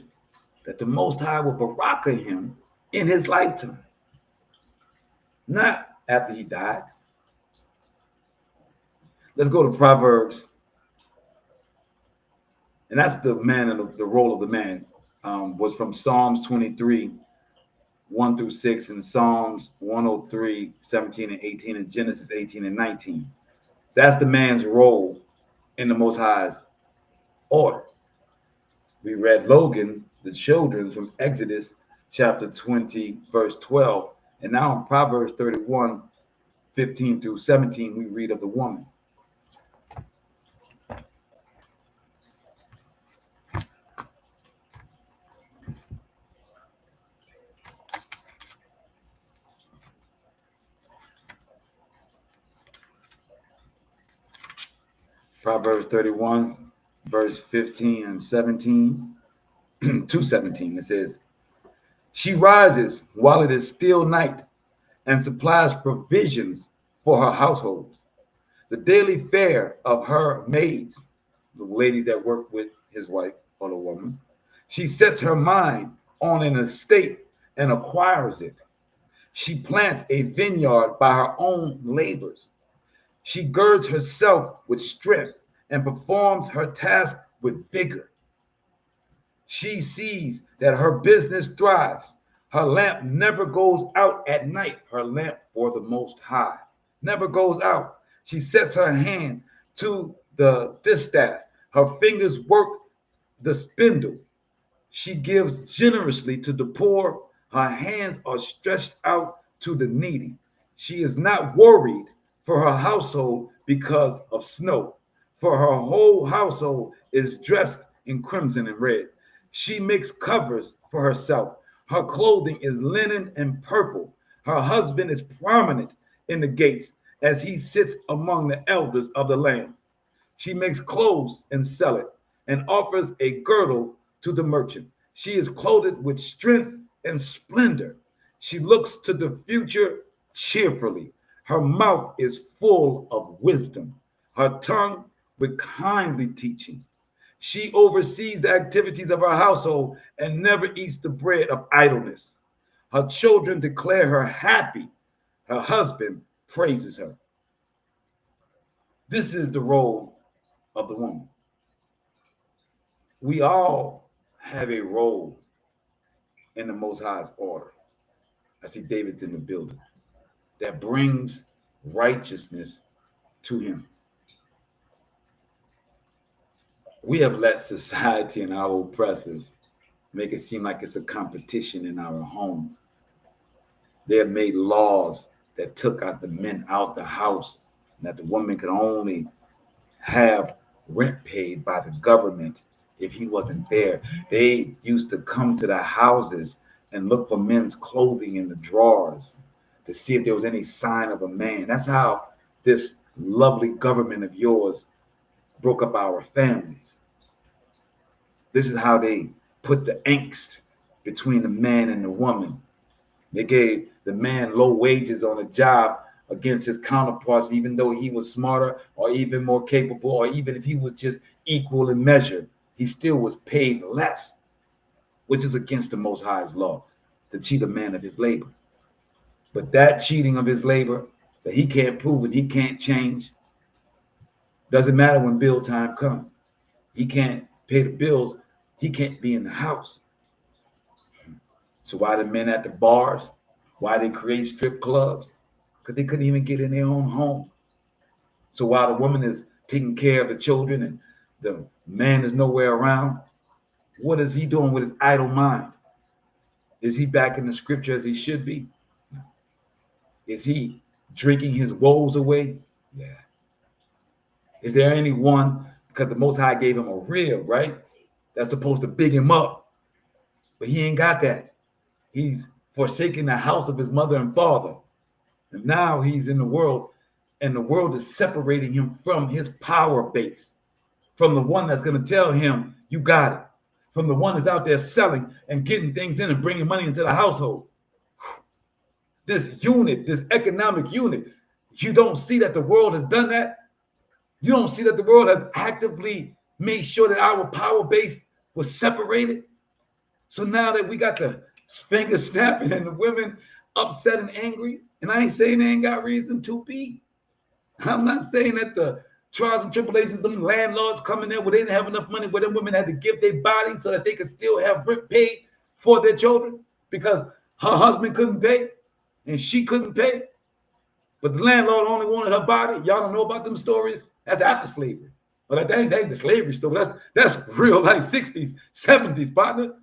that the Most High will baraka him in his lifetime, not after he died. Let's go to Proverbs. And that's the man and the role of the man. Was from Psalms 23, 1 through 6, and Psalms 103, 17 and 18, and Genesis 18 and 19. That's the man's role in the Most High's order. We read Logan, the children, from Exodus chapter 20, verse 12. And now in Proverbs 31, 15 through 17, we read of the woman. Proverbs 31, verse 15 and 17 to 17. It says, she rises while it is still night and supplies provisions for her household. The daily fare of her maids, the ladies that work with his wife or the woman, she sets her mind on an estate and acquires it. She plants a vineyard by her own labors. She girds herself with strength and performs her task with vigor. She sees that her business thrives. Her lamp never goes out at night. Her lamp for the Most High never goes out. She sets her hand to the distaff. Her fingers work the spindle. She gives generously to the poor. Her hands are stretched out to the needy. She is not worried for her household because of snow, for her whole household is dressed in crimson and red. She makes covers for herself. Her clothing is linen and purple. Her husband is prominent in the gates as he sits among the elders of the land. She makes clothes and sell it, and offers a girdle to the merchant. She is clothed with strength and splendor. She looks to the future cheerfully. Her mouth is full of wisdom, her tongue with kindly teaching. She oversees the activities of her household and never eats the bread of idleness. Her children declare her happy. Her husband praises her. This is the role of the woman. We all have a role in the Most High's order. I see David's in the building. That brings righteousness to him. We have let society and our oppressors make it seem like it's a competition in our home. They have made laws that took out the men out the house, and that the woman could only have rent paid by the government if he wasn't there. They used to come to the houses and look for men's clothing in the drawers to see if there was any sign of a man. That's how this lovely government of yours broke up our families. This is how they put the angst between the man and the woman. They gave the man low wages on a job against his counterparts, even though he was smarter or even more capable, or even if he was just equal in measure, he still was paid less, which is against the Most High's law, to cheat a man of his labor. But that cheating of his labor, that he can't prove it, he can't change, doesn't matter when bill time comes. He can't pay the bills. He can't be in the house. So why the men at the bars? Why they create strip clubs? Because they couldn't even get in their own home. So while the woman is taking care of the children and the man is nowhere around, what is he doing with his idle mind? Is he back in the scripture as he should be? Is he drinking his woes away? Yeah. Is there anyone, because the Most High gave him a rib, right? That's supposed to big him up. But he ain't got that. He's forsaking the house of his mother and father. And now he's in the world, and the world is separating him from his power base, from the one that's going to tell him, you got it, from the one that's out there selling and getting things in and bringing money into the household. This unit, this economic unit, You don't see that the world has done that. You don't see that the world has actively made sure that our power base was separated. So now that we got the finger snapping and the women upset and angry, and I ain't saying they ain't got reason to be. I'm not saying that the trials and tribulations, them landlords coming there where they didn't have enough money, where them women had to give their bodies so that they could still have rent paid for their children because her husband couldn't pay and she couldn't pay. But the landlord only wanted her body. Y'all don't know about them stories? That's after slavery. But that ain't the slavery story. That's real life 60s, 70s, partner.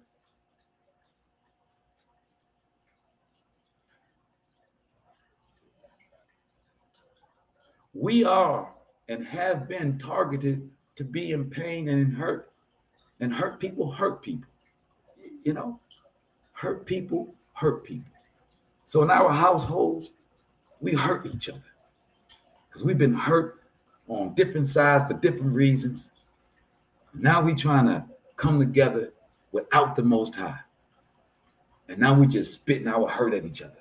We are and have been targeted to be in pain and in hurt. And hurt people hurt people. You know, hurt people hurt people. So in our households, we hurt each other because we've been hurt on different sides for different reasons. Now we trying to come together without the Most High. And now we just spitting our hurt at each other.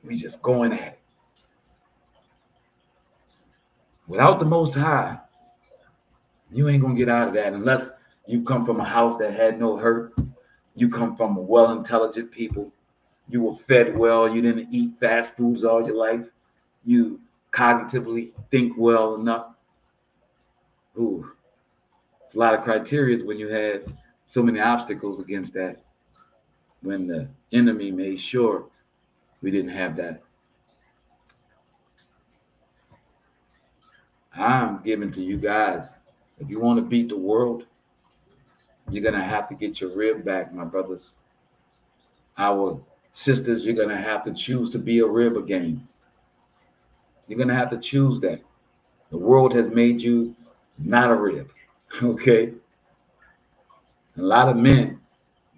We just going at it. Without the Most High, you ain't going to get out of that unless you come from a house that had no hurt. You come from a well-intelligent people. You were fed well. You didn't eat fast foods all your life. You cognitively think well enough. Ooh, it's a lot of criteria when you had so many obstacles against that. When the enemy made sure we didn't have that. I'm giving to you guys. If you want to beat the world, you're going to have to get your rib back, my brothers. Our sisters, you're going to have to choose to be a rib again. You're going to have to choose that. The world has made you not a rib, okay? A lot of men,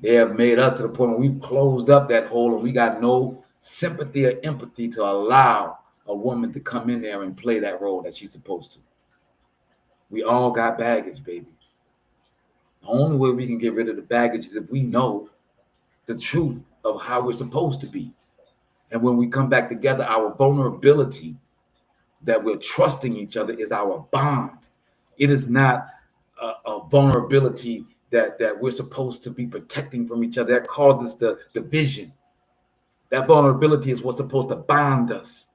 they have made us to the point where we've closed up that hole and we got no sympathy or empathy to allow a woman to come in there and play that role that she's supposed to. We all got baggage, baby. The only way we can get rid of the baggage is if we know the truth of how we're supposed to be. And when we come back together, our vulnerability that we're trusting each other is our bond. It is not a vulnerability that we're supposed to be protecting from each other. That causes the division. That vulnerability is what's supposed to bond us.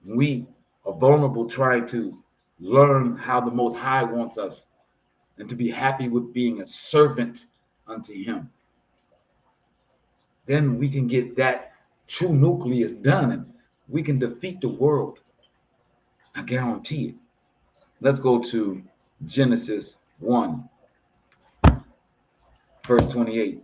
We are vulnerable trying to learn how the Most High wants us and to be happy with being a servant unto Him. Then we can get that true nucleus done and we can defeat the world. I guarantee it. Let's go to Genesis 1, verse 28.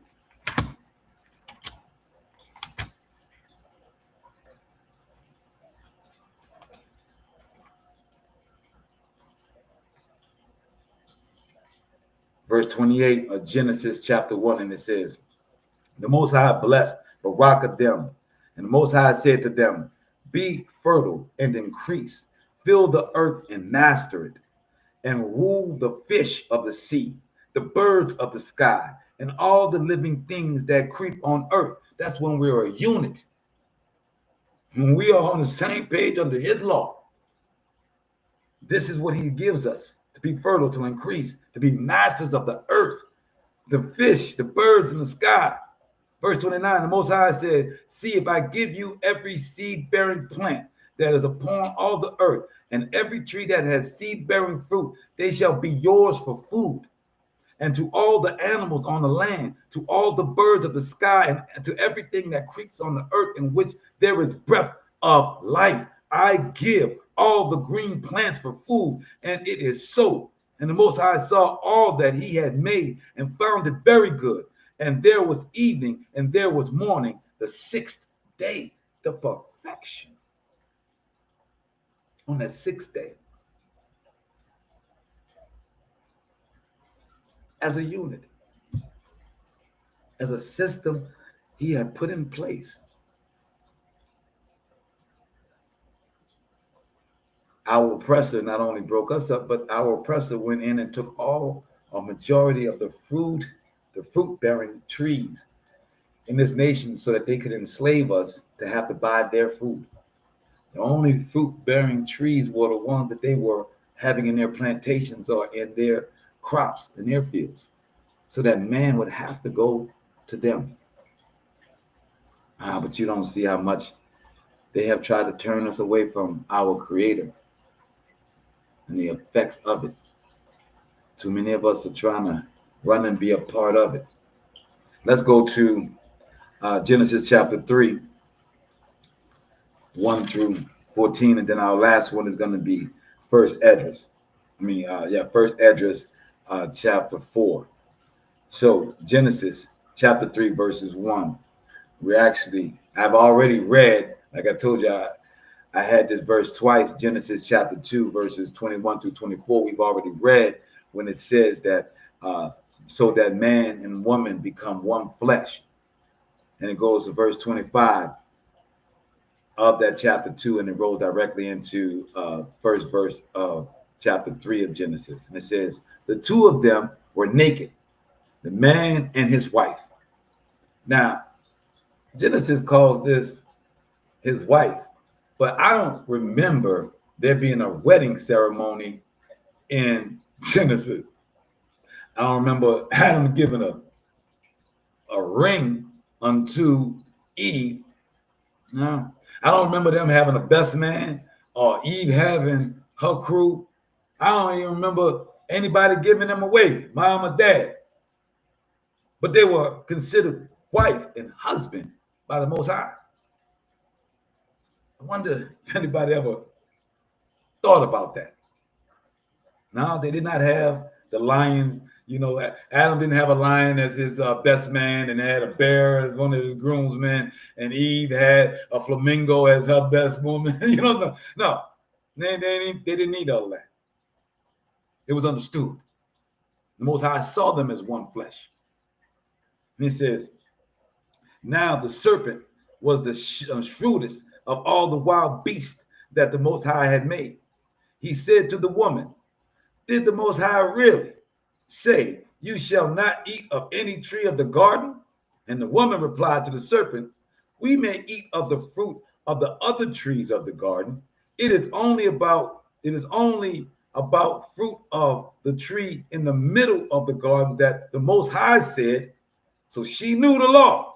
Verse 28 of Genesis chapter 1, and it says, the Most High blessed Barak them, and the Most High said to them, be fertile and increase, fill the earth and master it, and rule the fish of the sea, the birds of the sky, and all the living things that creep on earth. That's when we're a unit. When we are on the same page under His law. This is what He gives us. To be fertile, to increase, to be masters of the earth, the fish, the birds in the sky. Verse 29, the Most High said, see if I give you every seed-bearing plant that is upon all the earth, and every tree that has seed-bearing fruit, they shall be yours for food. And to all the animals on the land, to all the birds of the sky, and to everything that creeps on the earth in which there is breath of life, I give all the green plants for food, and it is so. And the Most High saw all that He had made and found it very good. And there was evening and there was morning, the sixth day, the perfection. On that sixth day, as a unit, as a system He had put in place. Our oppressor not only broke us up, but our oppressor went in and took a majority of the fruit-bearing trees in this nation so that they could enslave us to have to buy their food. The only fruit-bearing trees were the ones that they were having in their plantations or in their crops, in their fields, so that man would have to go to them. But you don't see how much they have tried to turn us away from our Creator and the effects of it. Too many of us are trying to run and be a part of it. Let's go to Genesis chapter 3, 1 through 14, and then our last one is going to be First Esdras. First Esdras chapter 4. So Genesis chapter 3, verses 1. I've already read, like I told you, I had this verse twice, Genesis chapter 2, verses 21 through 24. We've already read when it says that so that man and woman become one flesh. And it goes to verse 25 of that chapter 2, and it rolls directly into first verse of chapter 3 of Genesis. And it says, the two of them were naked, the man and his wife. Now, Genesis calls this his wife, but I don't remember there being a wedding ceremony in Genesis. I don't remember Adam giving a ring unto Eve. No, I don't remember them having a best man or Eve having her crew. I don't even remember anybody giving them away, mom or dad. But they were considered wife and husband by the Most High. I wonder if anybody ever thought about that. No, they did not have the lion. You know, Adam didn't have a lion as his best man, and had a bear as one of his groomsmen, and Eve had a flamingo as her best woman. No, they didn't need all that. It was understood. The Most High saw them as one flesh. And he says, now the serpent was the shrewdest of all the wild beasts that the Most High had made. He said to the woman, did the Most High really say, you shall not eat of any tree of the garden? And the woman replied to the serpent, we may eat of the fruit of the other trees of the garden. It is only about fruit of the tree in the middle of the garden that the Most High said. So she knew the law.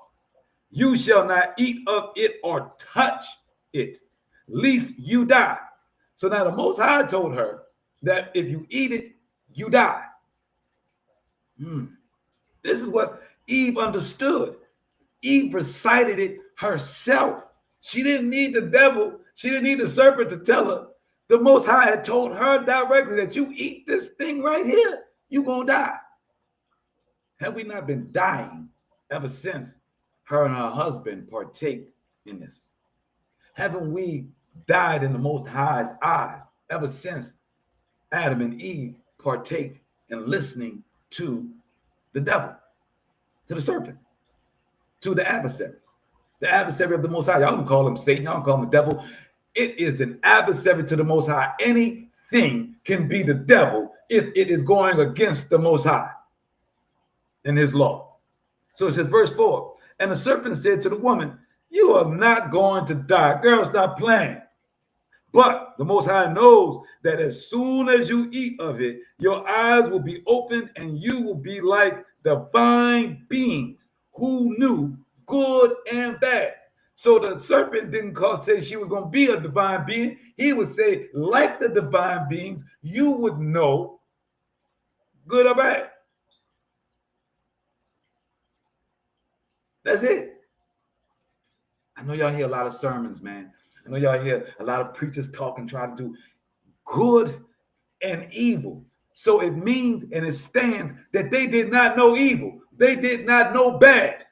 You shall not eat of it or touch it, lest you die. So now the Most High told her that if you eat it, you die. This is what Eve understood. Eve recited it herself. She didn't need the devil. She didn't need the serpent to tell her. The Most High had told her directly that you eat this thing right here, you're going to die. Have we not been dying ever since her and her husband partake in this? Haven't we died in the Most High's eyes ever since Adam and Eve partake in listening to the devil, to the serpent, to the adversary of the Most High? Y'all can call him Satan, y'all can call him the devil. It is an adversary to the Most High. Anything can be the devil if it is going against the Most High and his law. So it says, verse 4, and the serpent said to the woman, you are not going to die. Girl, stop playing. But the Most High knows that as soon as you eat of it, your eyes will be opened and you will be like divine beings who knew good and bad. So the serpent didn't say she was going to be a divine being. He would say, like the divine beings, you would know good or bad. That's it. I know y'all hear a lot of sermons, man. I know y'all hear a lot of preachers talking, trying to do good and evil. So it means and it stands that they did not know evil. They did not know bad.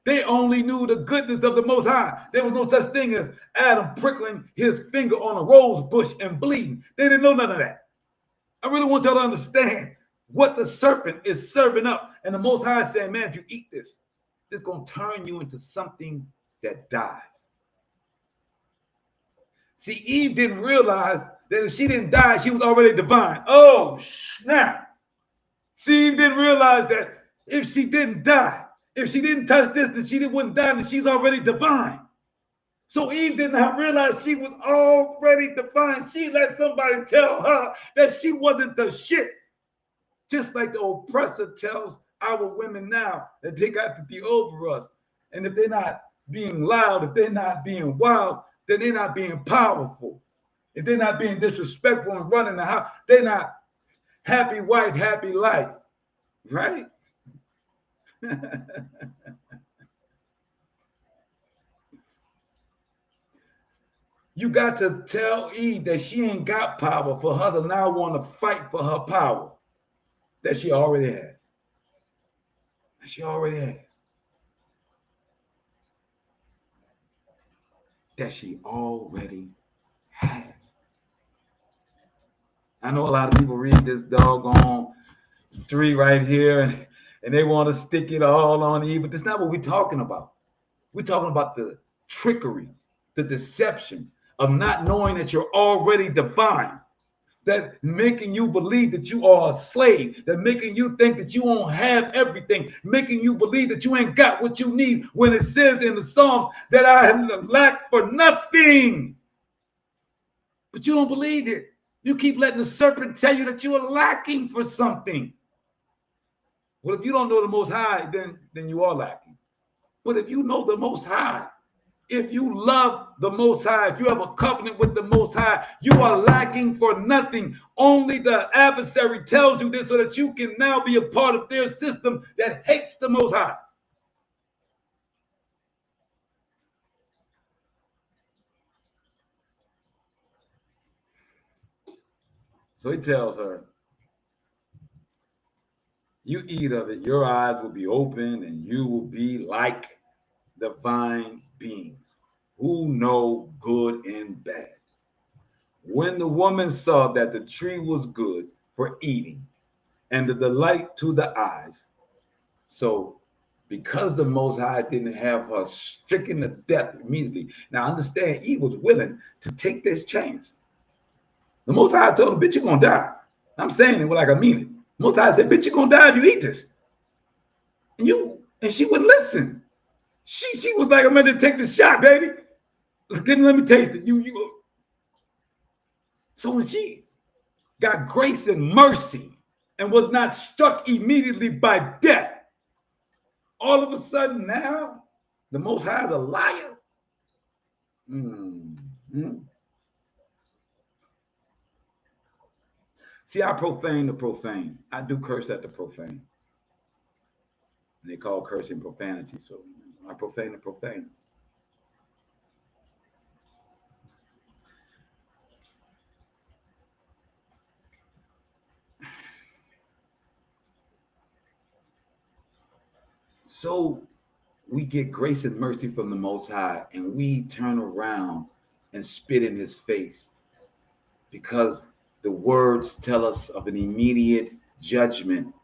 They only knew the goodness of the Most High. There was no such thing as Adam prickling his finger on a rose bush and bleeding. They didn't know none of that. I really want y'all to understand what the serpent is serving up. And the Most High is saying, man, if you eat this, it's going to turn you into something that dies. See, Eve didn't realize that if she didn't die, she was already divine. Oh, snap. See, Eve didn't realize that if she didn't die, If she didn't touch this, then she wouldn't die, and she's already divine. So Eve did not realize she was already divine. She let somebody tell her that she wasn't the shit. Just like the oppressor tells our women now that they got to be over us. And if they're not being loud, if they're not being wild, then they're not being powerful. If they're not being disrespectful and running the house, they're not happy wife, happy life. Right? You got to tell Eve that she ain't got power for her to now want to fight for her power that she already has. She already has. That she already has. I know a lot of people read this doggone 3 right here and they want to stick it all on Eve, but that's not what we're talking about. We're talking about the trickery, the deception of not knowing that you're already divine, that making you believe that you are a slave, that making you think that you won't have everything, making you believe that you ain't got what you need when it says in the Psalms that I have lacked for nothing. But you don't believe it. You keep letting the serpent tell you that you are lacking for something. Well, if you don't know the Most High, then you are lacking. But if you know the Most High, if you love the Most High, if you have a covenant with the Most High, you are lacking for nothing. Only the adversary tells you this so that you can now be a part of their system that hates the Most High. So he tells her, you eat of it, your eyes will be open and you will be like divine beings who know good and bad. When the woman saw that the tree was good for eating and the delight to the eyes, so because the Most High didn't have her stricken to death immediately, now understand, Eve was willing to take this chance. The Most High told her, bitch, you're going to die. I'm saying it like I mean it. The Most High said, bitch, you're going to die if you eat this. And she wouldn't listen. She was like, I'm ready to take the shot, baby. Let me taste it. So when she got grace and mercy and was not struck immediately by death, all of a sudden now the Most High is a liar. See, I profane the profane. I do curse at the profane. And they call cursing profanity, so I profane the profane. So we get grace and mercy from the Most High, and we turn around and spit in his face because the words tell us of an immediate judgment.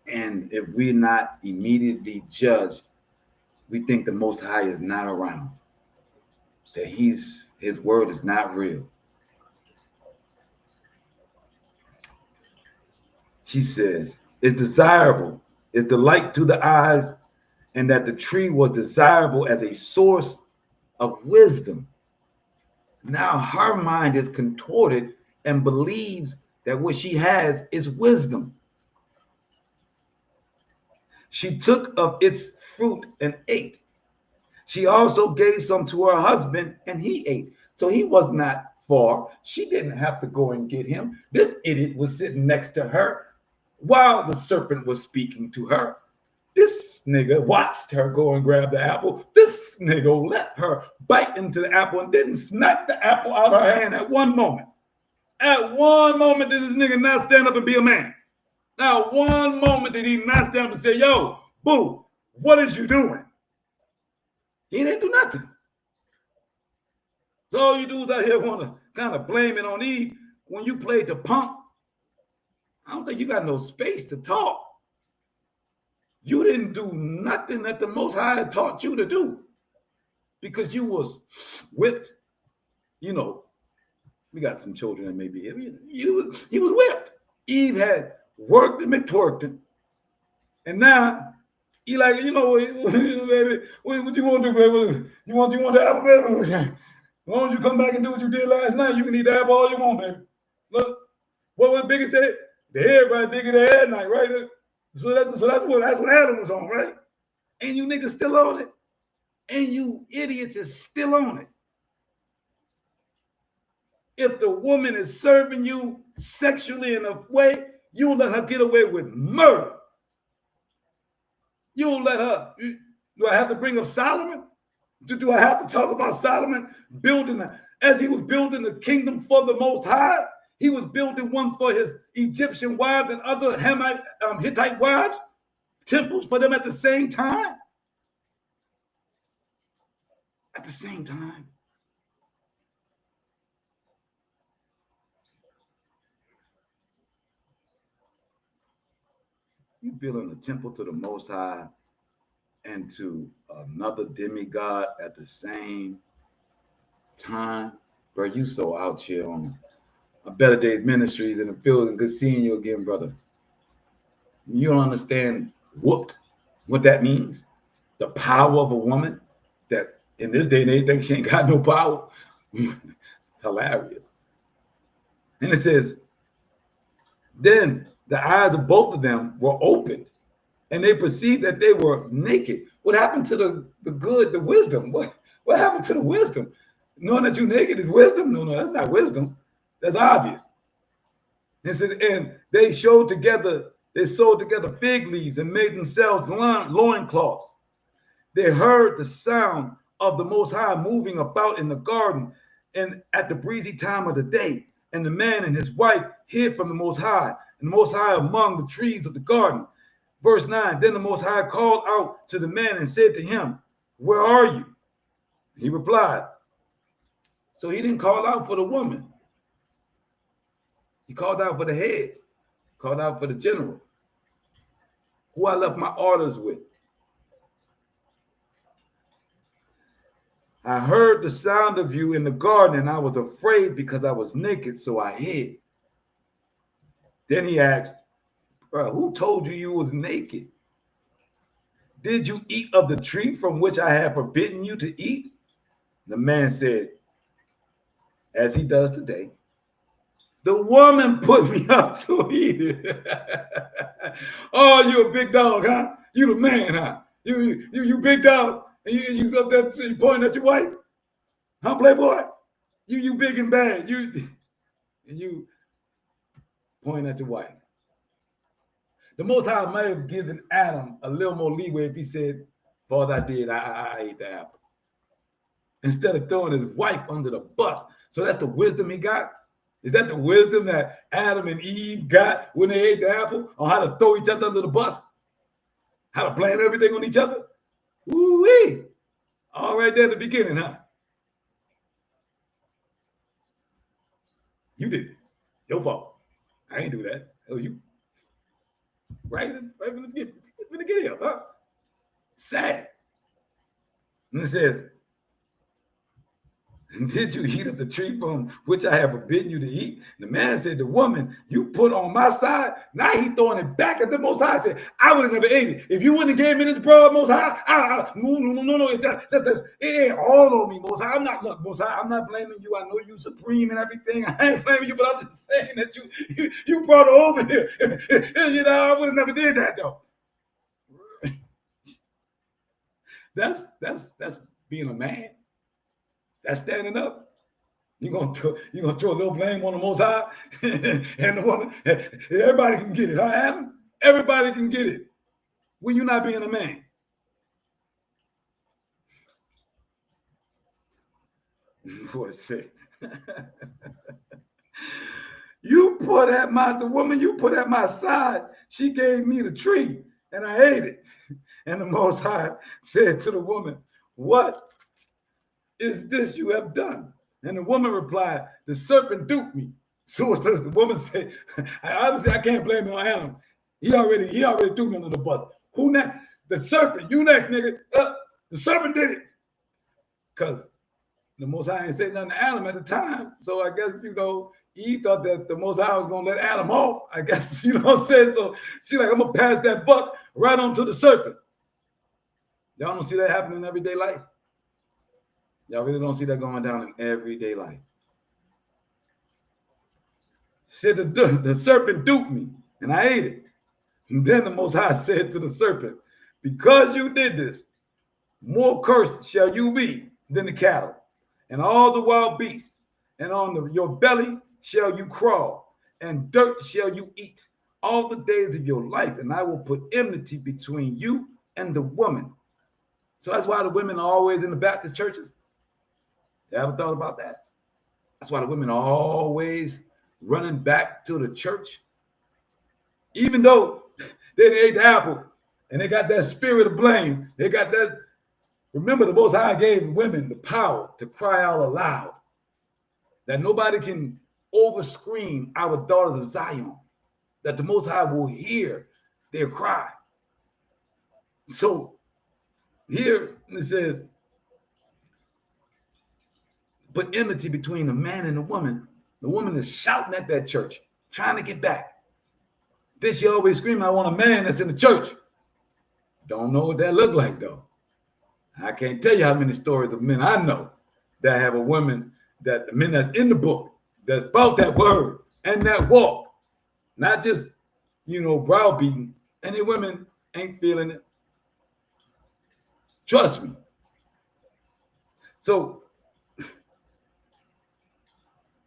And if we're not immediately judged, we think the Most High is not around, that his word is not real. She says, it's desirable, it's delight to the eyes, and that the tree was desirable as a source of wisdom. Now her mind is contorted and believes that what she has is wisdom. She took of its fruit and ate. She also gave some to her husband and he ate. So he was not far. She didn't have to go and get him. This idiot was sitting next to her while the serpent was speaking to her. This nigga watched her go and grab the apple. This nigga let her bite into the apple and didn't smack the apple out of her hand at one moment. At one moment did this nigga not stand up and be a man. Now, one moment did he not stand up and say, yo, boo, what is you doing? He didn't do nothing. So all you dudes out here want to kind of blame it on Eve when you played the punk. I don't think you got no space to talk. You didn't do nothing that the Most High taught you to do because you was whipped. You know, we got some children that may be here. He was whipped. Eve had worked him and twerked him. And now He like, you know, baby, what you want to do, baby? You want the apple, baby? As long as you come back and do what you did last night, you can eat the apple all you want, baby. Look, what was Biggie said? The head right bigger than the head night, right? So that's what Adam was on, right? And you niggas still on it. And you idiots is still on it. If the woman is serving you sexually in a way, you don't let her get away with murder. You don't let her. Do I have to bring up Solomon? Do I have to talk about Solomon as he was building the kingdom for the Most High? He was building one for his Egyptian wives and other Hittite wives, temples for them at the same time. At the same time. You building a temple to the Most High and to another demigod at the same time. Bro, you so out here on a Better Days Ministries and it feels good seeing you again, brother. You don't understand what that means. The power of a woman that in this day and age thinks she ain't got no power. Hilarious. And it says, then the eyes of both of them were opened and they perceived that they were naked. What happened to the wisdom? What happened to the wisdom? Knowing that you're naked is wisdom? No, that's not wisdom. That's obvious. It says, and they sewed together fig leaves and made themselves loincloths. They heard the sound of the Most High moving about in the garden and at the breezy time of the day. And the man and his wife hid from the Most High, and the Most High among the trees of the garden. Verse 9, then the Most High called out to the man and said to him, where are you? He replied. So he didn't call out for the woman. He called out for the head, called out for the general, who I left my orders with. I heard the sound of you in the garden, and I was afraid because I was naked, so I hid. Then he asked, bro, who told you was naked? Did you eat of the tree from which I have forbidden you to eat? The man said, as he does today, the woman put me up to eat it. Oh, you a big dog, huh? You the man, huh? You big dog. And you up there pointing at your wife? Huh, playboy? You big and bad. You pointing at your wife. The Most High might have given Adam a little more leeway if he said, for all I did, I ate the apple. Instead of throwing his wife under the bus. So that's the wisdom he got? Is that the wisdom that Adam and Eve got when they ate the apple? On how to throw each other under the bus? How to blame everything on each other? Woo-wee. All right there at the beginning, huh? You did it. Your fault. I ain't do that. That was you. Right from the beginning, huh? Sad. And it says, did you eat of the tree from which I have forbidden you to eat? The man said, the woman you put on my side. Now he throwing it back at the Most High. Said, I would have never ate it. If you wouldn't have gave me this broad, Most High, no. It ain't all on me, Most High. Most High, I'm not blaming you. I know you supreme and everything. I ain't blaming you, but I'm just saying that you brought her over here. You know, I would have never did that though. That's being a man. That's standing up. You're gonna throw a little blame on the Most High and the woman. Everybody can get it, huh, Adam? Everybody can get it. When you're not being a man. Boy, say. You put at my side. She gave me the tree, and I ate it. And the Most High said to the woman, what is this you have done? And the woman replied, the serpent duped me. So the woman said, obviously I can't blame it on Adam. He already threw me under the bus. Who next? The serpent. You next, nigga. The serpent did it. Because the Most High ain't said nothing to Adam at the time. So I guess, Eve thought that the Most High was going to let Adam off. I guess, you know what I'm saying? So she's like, I'm going to pass that buck right on to the serpent. Y'all don't see that happening in everyday life? Y'all really don't see that going down in everyday life. Said the serpent duped me, and I ate it. And then the Most High said to the serpent, because you did this, more cursed shall you be than the cattle, and all the wild beasts, and on your belly shall you crawl, and dirt shall you eat all the days of your life, and I will put enmity between you and the woman. So that's why the women are always in the Baptist churches. You ever thought about that? That's why the women are always running back to the church, even though they ate the apple and they got that spirit of blame. They got that. Remember, the Most High gave women the power to cry out aloud, that nobody can overscream our daughters of Zion, that the Most High will hear their cry. So here it says, but enmity between the man and the woman. The woman is shouting at that church, trying to get back. Then she always screaming, I want a man that's in the church. Don't know what that look like, though. I can't tell you how many stories of men I know that have a woman, that the men that's in the book, that's about that word and that walk, not just, browbeating. Any women ain't feeling it. Trust me. So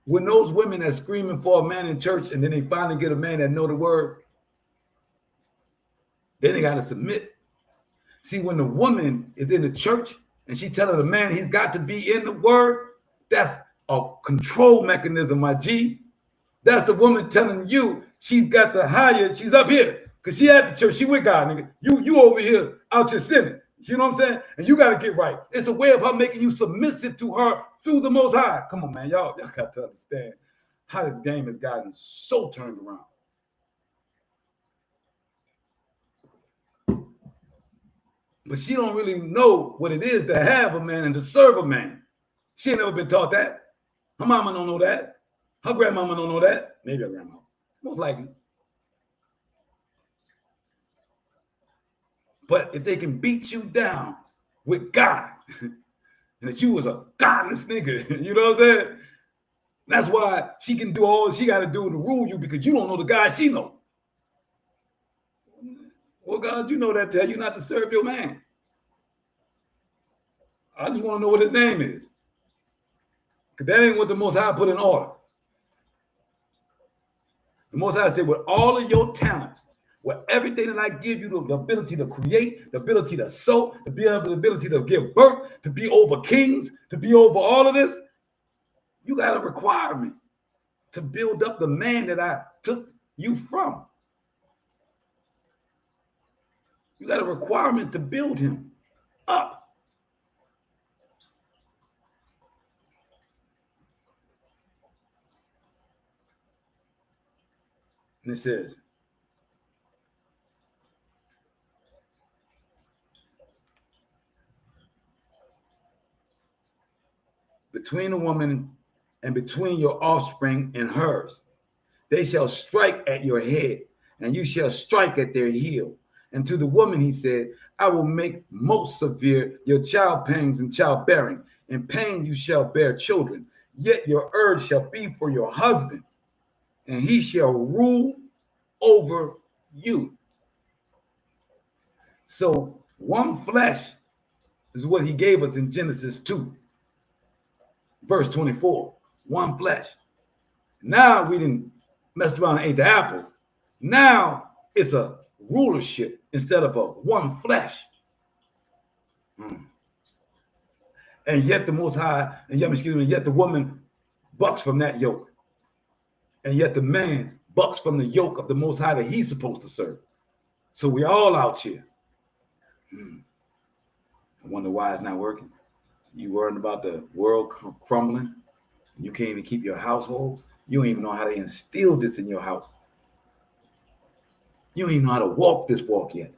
when those women are screaming for a man in church and then they finally get a man that know the word, then they got to submit. See, when the woman is in the church and she telling the man he's got to be in the word, that's a control mechanism, my G. That's the woman telling you she's got the higher, she's up here. Because she at the church, she with God, nigga. You over here out your sinning. You know what I'm saying? And you got to get right. It's a way of her making you submissive to her through the Most High. Come on, man. Y'all got to understand how this game has gotten so turned around. But she don't really know what it is to have a man and to serve a man. She ain't never been taught that. Her mama don't know that. Her grandmama don't know that. Maybe her grandma. Most likely. But if they can beat you down with God, and that you was a godless nigga, you know what I'm saying? That's why she can do all she got to do to rule you, because you don't know the God she knows. Well, God, you know that tell you not to serve your man. I just want to know what his name is. Because that ain't what the Most High put in order. The Most High said, with all of your talents, with everything that I give you, the ability to create, the ability to sow, the ability to give birth, to be over kings, to be over all of this, you got a requirement to build up the man that I took you from. You got a requirement to build him up. And it says, between the woman and between your offspring and hers, they shall strike at your head, and you shall strike at their heel. And to the woman he said, I will make most severe your child pangs and childbearing. In pain you shall bear children, yet your urge shall be for your husband, and he shall rule over you. So one flesh is what he gave us in Genesis 2, verse 24. One flesh. Now we didn't mess around and ate the apple. Now it's a rulership instead of a one flesh. And yet the Most High, yet the woman bucks from that yoke. And yet the man bucks from the yoke of the Most High that he's supposed to serve. So we all out here. I wonder why it's not working. You worrying about the world crumbling. You can't even keep your household. You don't even know how to instill this in your house. You don't even know how to walk this walk yet.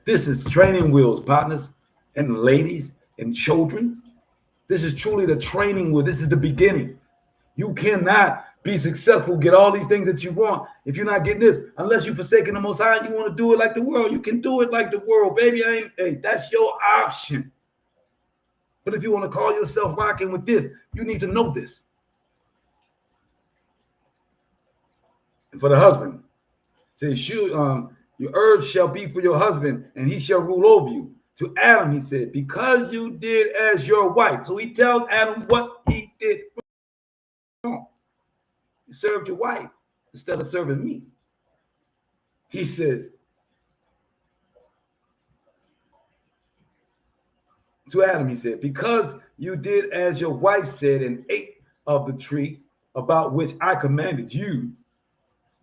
This is training wheels, partners, and ladies, and children. This is truly the training wheel. This is the beginning. You cannot be successful, get all these things that you want. If you're not getting this, unless you're forsaking the Most High, you want to do it like the world, you can do it like the world, baby. Hey, that's your option. But if you want to call yourself rocking with this, you need to know this. And for the husband, says, your urge shall be for your husband, and he shall rule over you. To Adam, he said, because you did as your wife. So he tells Adam what he did wrong. You served your wife instead of serving me. He says, to Adam, he said, because you did as your wife said and ate of the tree about which I commanded you,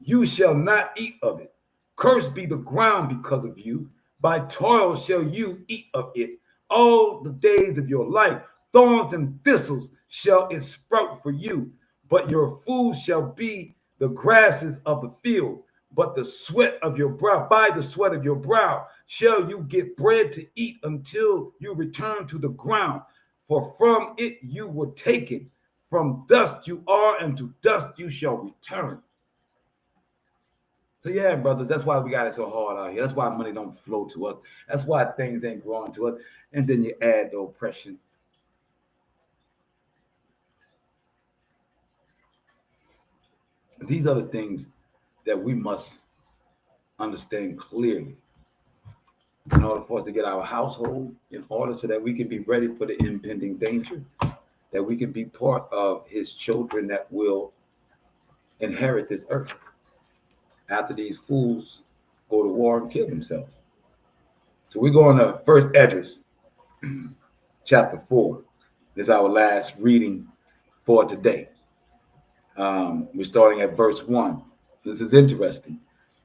you shall not eat of it. Cursed be the ground because of you. By toil shall you eat of it all the days of your life. Thorns and thistles shall it sprout for you. But your food shall be the grasses of the field. But the sweat of your brow, by the sweat of your brow, shall you get bread to eat until you return to the ground. For from it you were taken. From dust you are, and to dust you shall return. So yeah, brothers, that's why we got it so hard out here. That's why money don't flow to us. That's why things ain't growing to us. And then you add the oppression. These are the things that we must understand clearly in order for us to get our household in order so that we can be ready for the impending danger, that we can be part of his children that will inherit this earth after these fools go to war and kill themselves. So we're going to First Esdras, chapter 4. This is our last reading for today. We're starting at verse 1. This is interesting.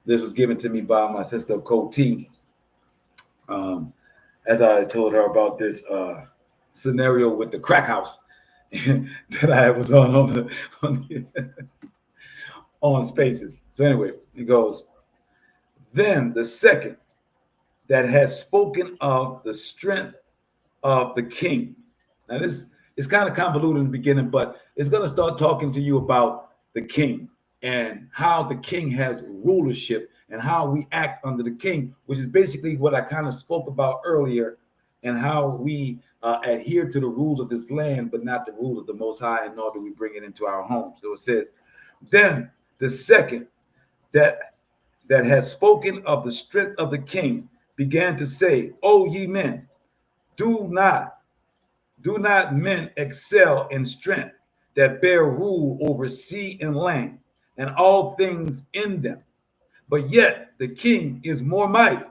This was given to me by my sister Coty. As I told her about this scenario with the crack house that I was on Spaces. So anyway, it goes, then the second that has spoken of the strength of the king. Now this is kind of convoluted in the beginning, but it's going to start talking to you about the king and how the king has rulership and how we act under the king, which is basically what I kind of spoke about earlier, and how we adhere to the rules of this land, but not the rules of the Most High, and nor do we bring it into our homes. So it says, then the second that has spoken of the strength of the king began to say, O ye men, do not men excel in strength that bear rule over sea and land and all things in them? But yet the king is more mighty,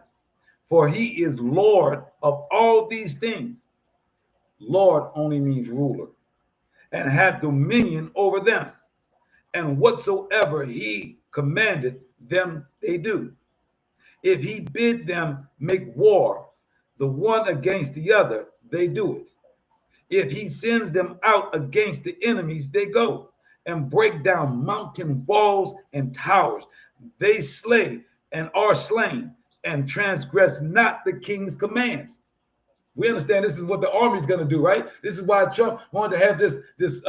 for he is Lord of all these things. Lord only means ruler, and hath dominion over them. And whatsoever he commanded them, they do. If he bid them make war, the one against the other, they do it. If he sends them out against the enemies, they go and break down mountain walls and towers. They slay and are slain and transgress not the king's commands. We understand this is what the army is going to do, right? This is why Trump wanted to have this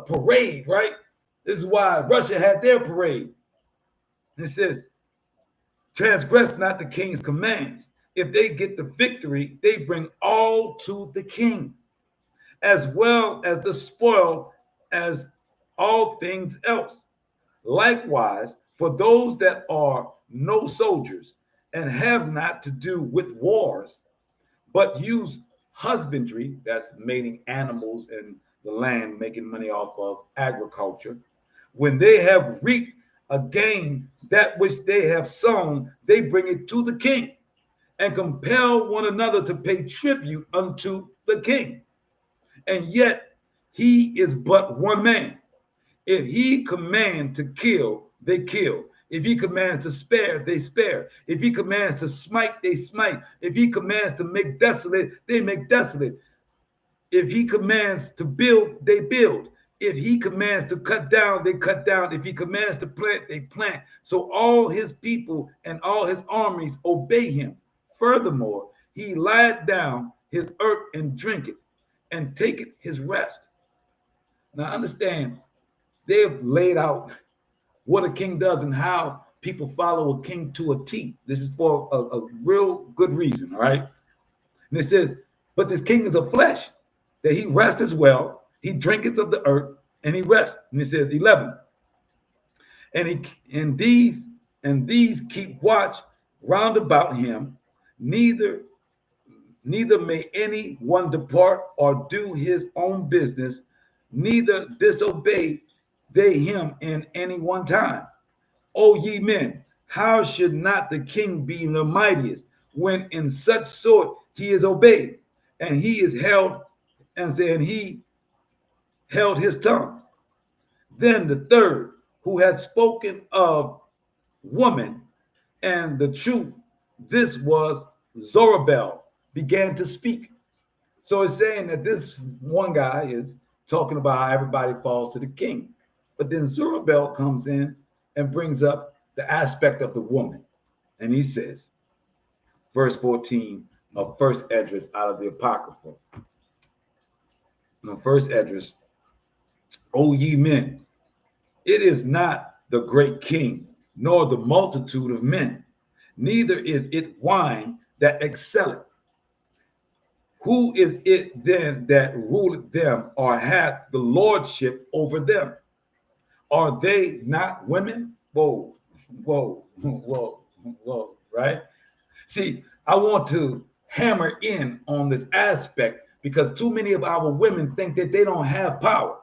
parade, right? This is why Russia had their parade. And it says, transgress not the king's commands. If they get the victory, they bring all to the king, as well as the spoil, as all things else. Likewise, for those that are no soldiers and have not to do with wars, but use husbandry, that's mating animals in the land, making money off of agriculture, when they have reaped again that which they have sown, they bring it to the king and compel one another to pay tribute unto the king. And yet he is but one man. If he command to kill, they kill. If he commands to spare, they spare. If he commands to smite, they smite. If he commands to make desolate, they make desolate. If he commands to build, they build. If he commands to cut down, they cut down. If he commands to plant, they plant. So all his people and all his armies obey him. Furthermore, he lieth down his earth and drinketh, and taketh his rest. Now understand, They have laid out what a king does and how people follow a king to a T. This is for a real good reason, all right? And it says, but this king is of flesh, that he rests as well. He drinketh of the earth, and he rests. And it says 11. And these keep watch round about him, neither may any one depart or do his own business, neither disobey they him in any one time. O ye men, how should not the king be the mightiest, when in such sort he is obeyed, and he is held, and he held his tongue? Then the third, who had spoken of woman and the truth, this was Zorobabel, began to speak. So it's saying that this one guy is talking about how everybody falls to the king. But then Zorobabel comes in and brings up the aspect of the woman. And he says, verse 14 of First Esdras out of the Apocrypha. First Esdras, O ye men, it is not the great king, nor the multitude of men, neither is it wine that excelleth. Who is it then that ruleth them, or hath the lordship over them? Are they not women? Whoa, right? See, I want to hammer in on this aspect because too many of our women think that they don't have power.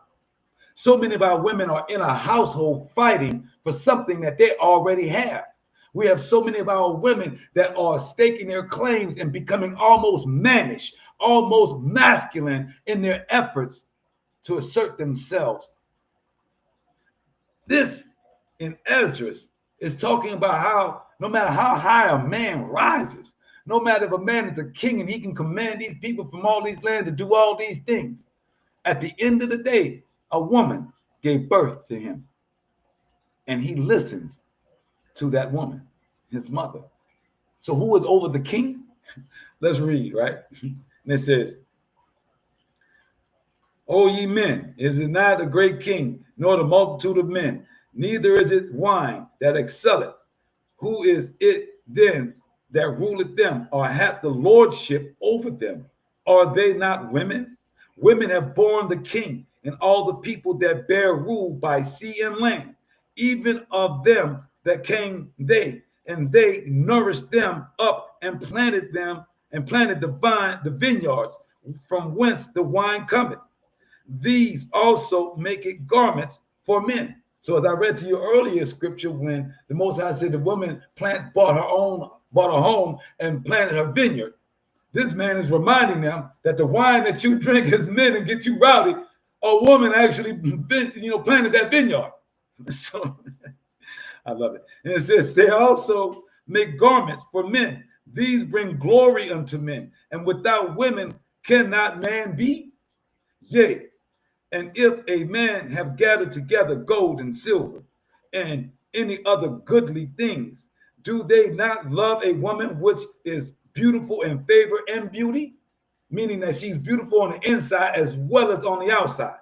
So many of our women are in a household fighting for something that they already have. We have so many of our women that are staking their claims and becoming almost mannish, almost masculine in their efforts to assert themselves. This in Esdras is talking about how no matter how high a man rises, no matter if a man is a king and he can command these people from all these lands to do all these things, at the end of the day, a woman gave birth to him. And he listens to that woman, his mother. So who is over the king? Let's read, right? And it says, O ye men, is it not the great king, nor the multitude of men, neither is it wine that excelleth. Who is it then that ruleth them, or hath the lordship over them? Are they not women? Women have borne the king, and all the people that bear rule by sea and land. Even of them that came they, and they nourished them up and planted the vineyards from whence the wine cometh. These also make it garments for men. So as I read to you earlier scripture, when the Most High said the woman bought a home and planted her vineyard, this man is reminding them that the wine that you drink as men and get you rowdy, a woman actually planted that vineyard. So I love it. And it says they also make garments for men. These bring glory unto men, and without women cannot man be. Yea, and if a man have gathered together gold and silver and any other goodly things, do they not love a woman which is beautiful in favor and beauty? Meaning that she's beautiful on the inside as well as on the outside.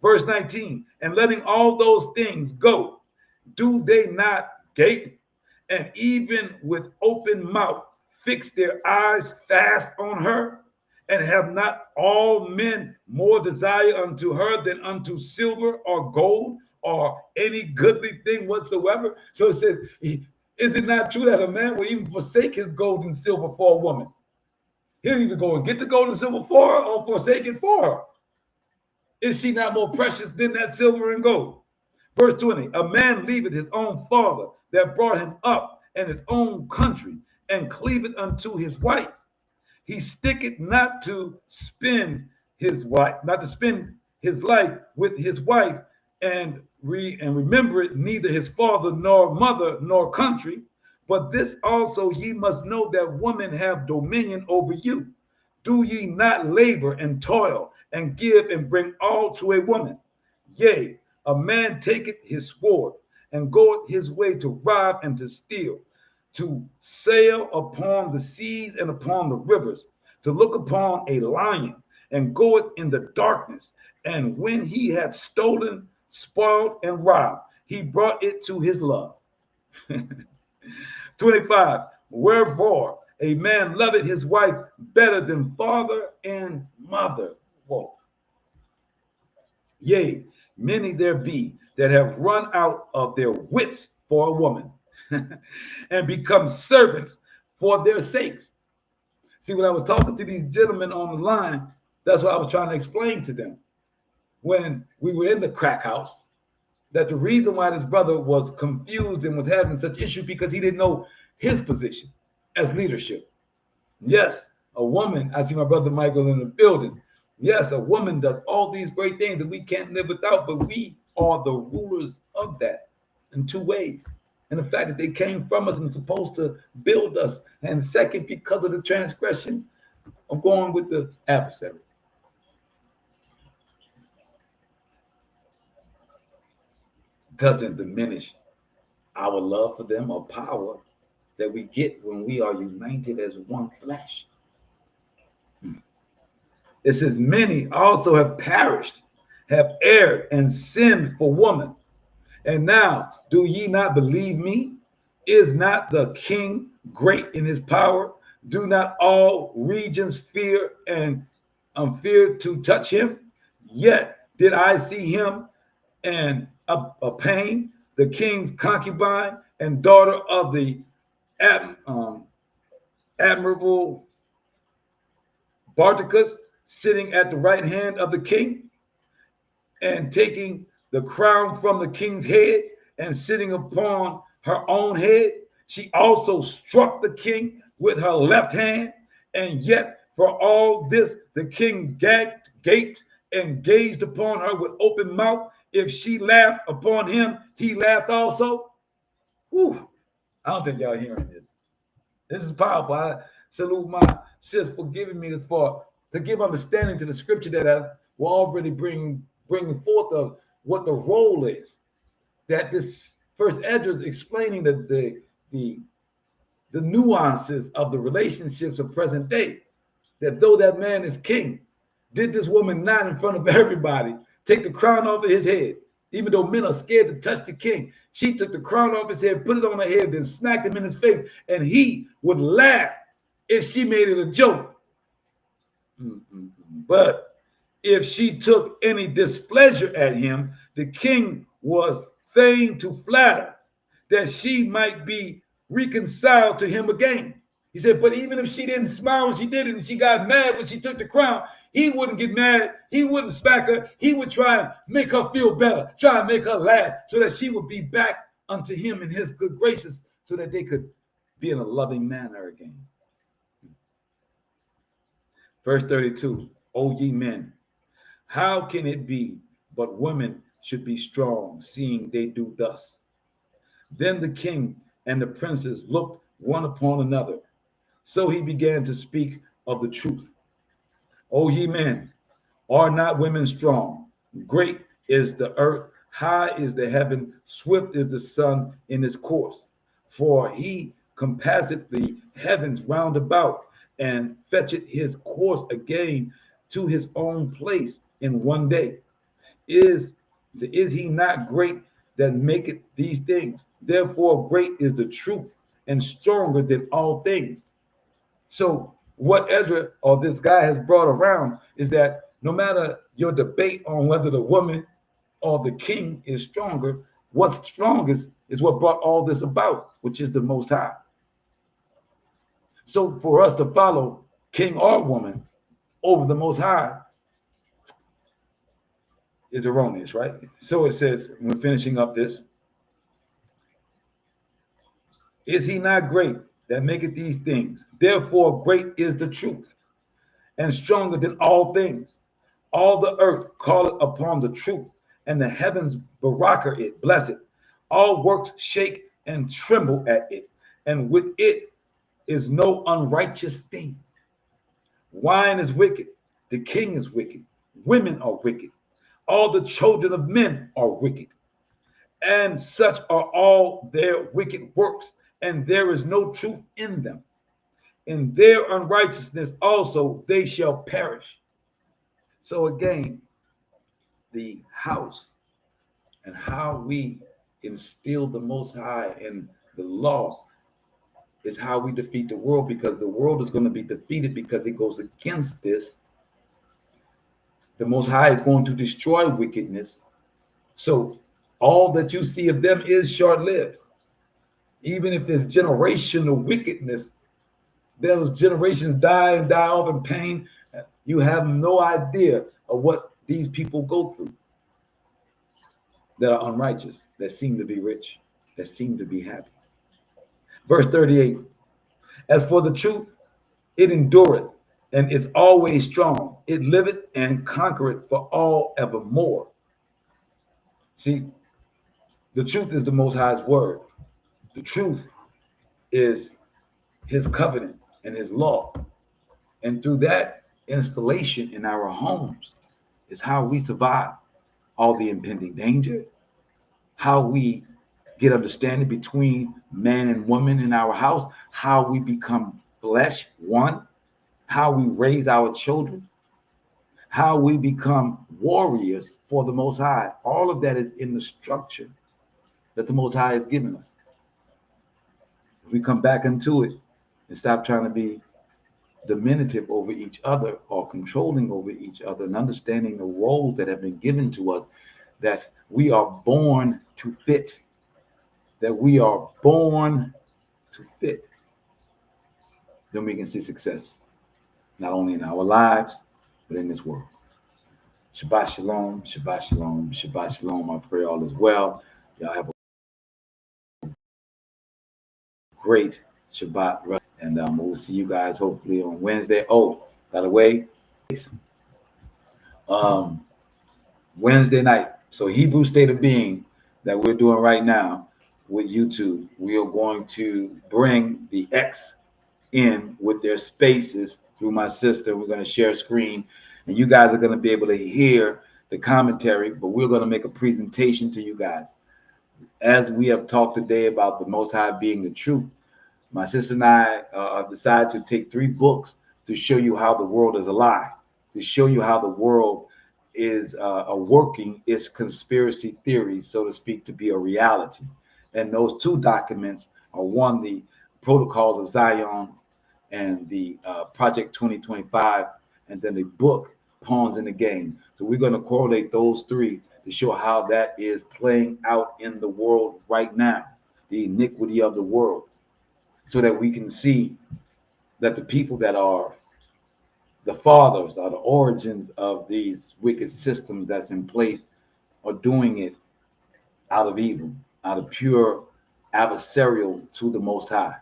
Verse 19, and letting all those things go, do they not gape, and even with open mouth fix their eyes fast on her? And have not all men more desire unto her than unto silver or gold or any goodly thing whatsoever? So it says, is it not true that a man will even forsake his gold and silver for a woman? He'll either go and get the gold and silver for her or forsake it for her. Is she not more precious than that silver and gold? Verse 20, a man leaveth his own father that brought him up and his own country, and cleaveth unto his wife. He sticketh not to spend his life with his wife, and remember it neither his father nor mother nor country. But this also ye must know, that women have dominion over you. Do ye not labor and toil and give and bring all to a woman? Yea, a man taketh his sword and goeth his way to rob and to steal, to sail upon the seas and upon the rivers, to look upon a lion, and goeth in the darkness. And when he had stolen spoiled and robbed. He brought it to his love. 25. Wherefore a man loveth his wife better than father and mother. Whoa. Yea, many there be that have run out of their wits for a woman and become servants for their sakes. See, when I was talking to these gentlemen on the line, that's what I was trying to explain to them. When we were in the crack house, that the reason why this brother was confused and was having such issues because he didn't know his position as leadership. Yes, a woman, I see my brother Michael in the building. Yes, a woman does all these great things that we can't live without, but we are the rulers of that in two ways. And the fact that they came from us and supposed to build us. And second, because of the transgression of going with the adversary. Doesn't diminish our love for them or power that we get when we are united as one flesh. It says, many also have perished, have erred and sinned for woman. And now, do ye not believe me? Is not the king great in his power? Do not all regions fear and fear to touch him? Yet did I see him and a pain, the king's concubine and daughter of the admirable Barticus, sitting at the right hand of the king and taking the crown from the king's head and sitting upon her own head. She also struck the king with her left hand, and yet for all this the king gaped and gazed upon her with open mouth. If she laughed upon him, he laughed also. Whew. I don't think y'all hearing this. This is powerful. I salute my sis for giving me this to give understanding to the scripture that I will already bringing forth of what the role is. That this first Esdras explaining the nuances of the relationships of present day. That though that man is king, did this woman not in front of everybody take the crown off of his head? Even though men are scared to touch the king, she took the crown off his head, put it on her head, then smacked him in his face, and he would laugh if she made it a joke. But if she took any displeasure at him, the king was fain to flatter that she might be reconciled to him again. He said, but even if she didn't smile when she did it and she got mad when she took the crown, he wouldn't get mad. He wouldn't smack her. He would try and make her feel better, try and make her laugh so that she would be back unto him in his good graces so that they could be in a loving manner again. Verse 32, O ye men, how can it be but women should be strong, seeing they do thus? Then the king and the princes looked one upon another. So he began to speak of the truth. O ye men, are not women strong? Great is the earth, high is the heaven, swift is the sun in his course. For he compasseth the heavens round about, and fetcheth his course again to his own place in one day. Is he not great that maketh these things? Therefore great is the truth, and stronger than all things. So what Ezra or this guy has brought around is that no matter your debate on whether the woman or the king is stronger, what's strongest is what brought all this about, which is the Most High. So for us to follow king or woman over the Most High is erroneous, right? So it says, when finishing up this, is he not great that maketh these things? Therefore great is the truth, and stronger than all things. All the earth calleth upon the truth, and the heavens baracker it, bless it. All works shake and tremble at it, and with it is no unrighteous thing. Wine is wicked, the king is wicked, women are wicked, all the children of men are wicked, and such are all their wicked works, and there is no truth in them. In their unrighteousness also they shall perish. So again, the house how we instill the Most High and the law is how we defeat the world, because the world is going to be defeated because it goes against this. The Most High is going to destroy wickedness. So all that you see of them is short-lived. Even if there's generational wickedness, those generations die and die off in pain. You have no idea of what these people go through that are unrighteous, that seem to be rich, that seem to be happy. Verse 38, as for the truth, it endureth, and is always strong. It liveth and conquereth for all evermore. See, the truth is the Most High's word. The truth is his covenant and his law. And through that installation in our homes is how we survive all the impending danger, how we get understanding between man and woman in our house, how we become flesh one, how we raise our children, how we become warriors for the Most High. All of that is in the structure that the Most High has given us. If we come back into it and stop trying to be dominative over each other or controlling over each other, and understanding the roles that have been given to us, that we are born to fit, that we are born to fit, then we can see success, not only in our lives, but in this world. Shabbat Shalom, Shabbat Shalom, Shabbat Shalom. I pray all is well. Y'all have a great Shabbat. And we'll see you guys hopefully on Wednesday. Oh, by the way, Wednesday night. So Hebrew State of Being that we're doing right now with YouTube, we are going to bring the X in with their spaces through my sister. We're going to share a screen, and you guys are going to be able to hear the commentary, but we're going to make a presentation to you guys. As we have talked today about the Most High being the truth, my sister and I decided to take 3 books to show you how the world is a lie, to show you how the world is working its conspiracy theories, so to speak, to be a reality. And those 2 documents are, one, the Protocols of Zion and the Project 2025, and then the book Pawns in the Game. So we're going to correlate those 3 to show how that is playing out in the world right now, the iniquity of the world, so that we can see that the people that are the fathers, are the origins of these wicked systems that's in place, are doing it out of evil, out of pure adversarial to the Most High.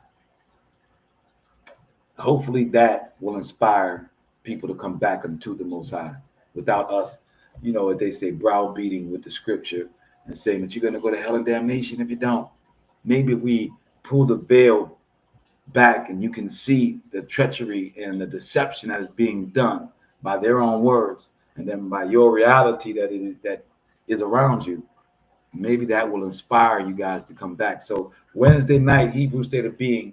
Hopefully that will inspire people to come back unto the Most High without us, as they say, browbeating with the scripture and saying that you're going to go to hell and damnation if you don't. Maybe if we pull the veil back and you can see the treachery and the deception that is being done by their own words, and then by your reality that is around you, maybe that will inspire you guys to come back. So Wednesday night, Hebrew State of Being,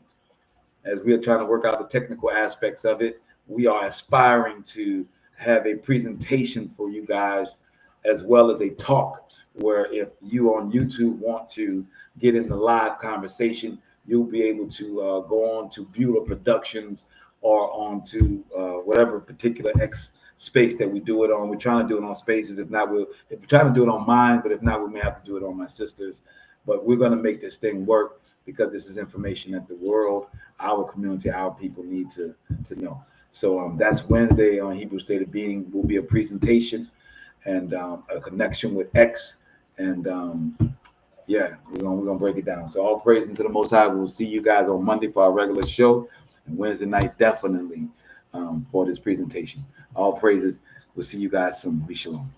as we are trying to work out the technical aspects of it, we are aspiring to have a presentation for you guys, as well as a talk, where if you on YouTube want to get in the live conversation, you'll be able to go on to Beulah Productions or on to whatever particular X space that we do it on. We're trying to do it on spaces. If we're trying to do it on mine, but if not, we may have to do it on my sister's. But we're going to make this thing work, because this is information that the world, our community, our people need to know. So that's Wednesday on Hebrew State of Being. Will be a presentation and a connection with X. And we're gonna break it down. So all praise into the Most High. We'll see you guys on Monday for our regular show, and Wednesday night definitely for this presentation. All praises. We'll see you guys soon. Be shalom.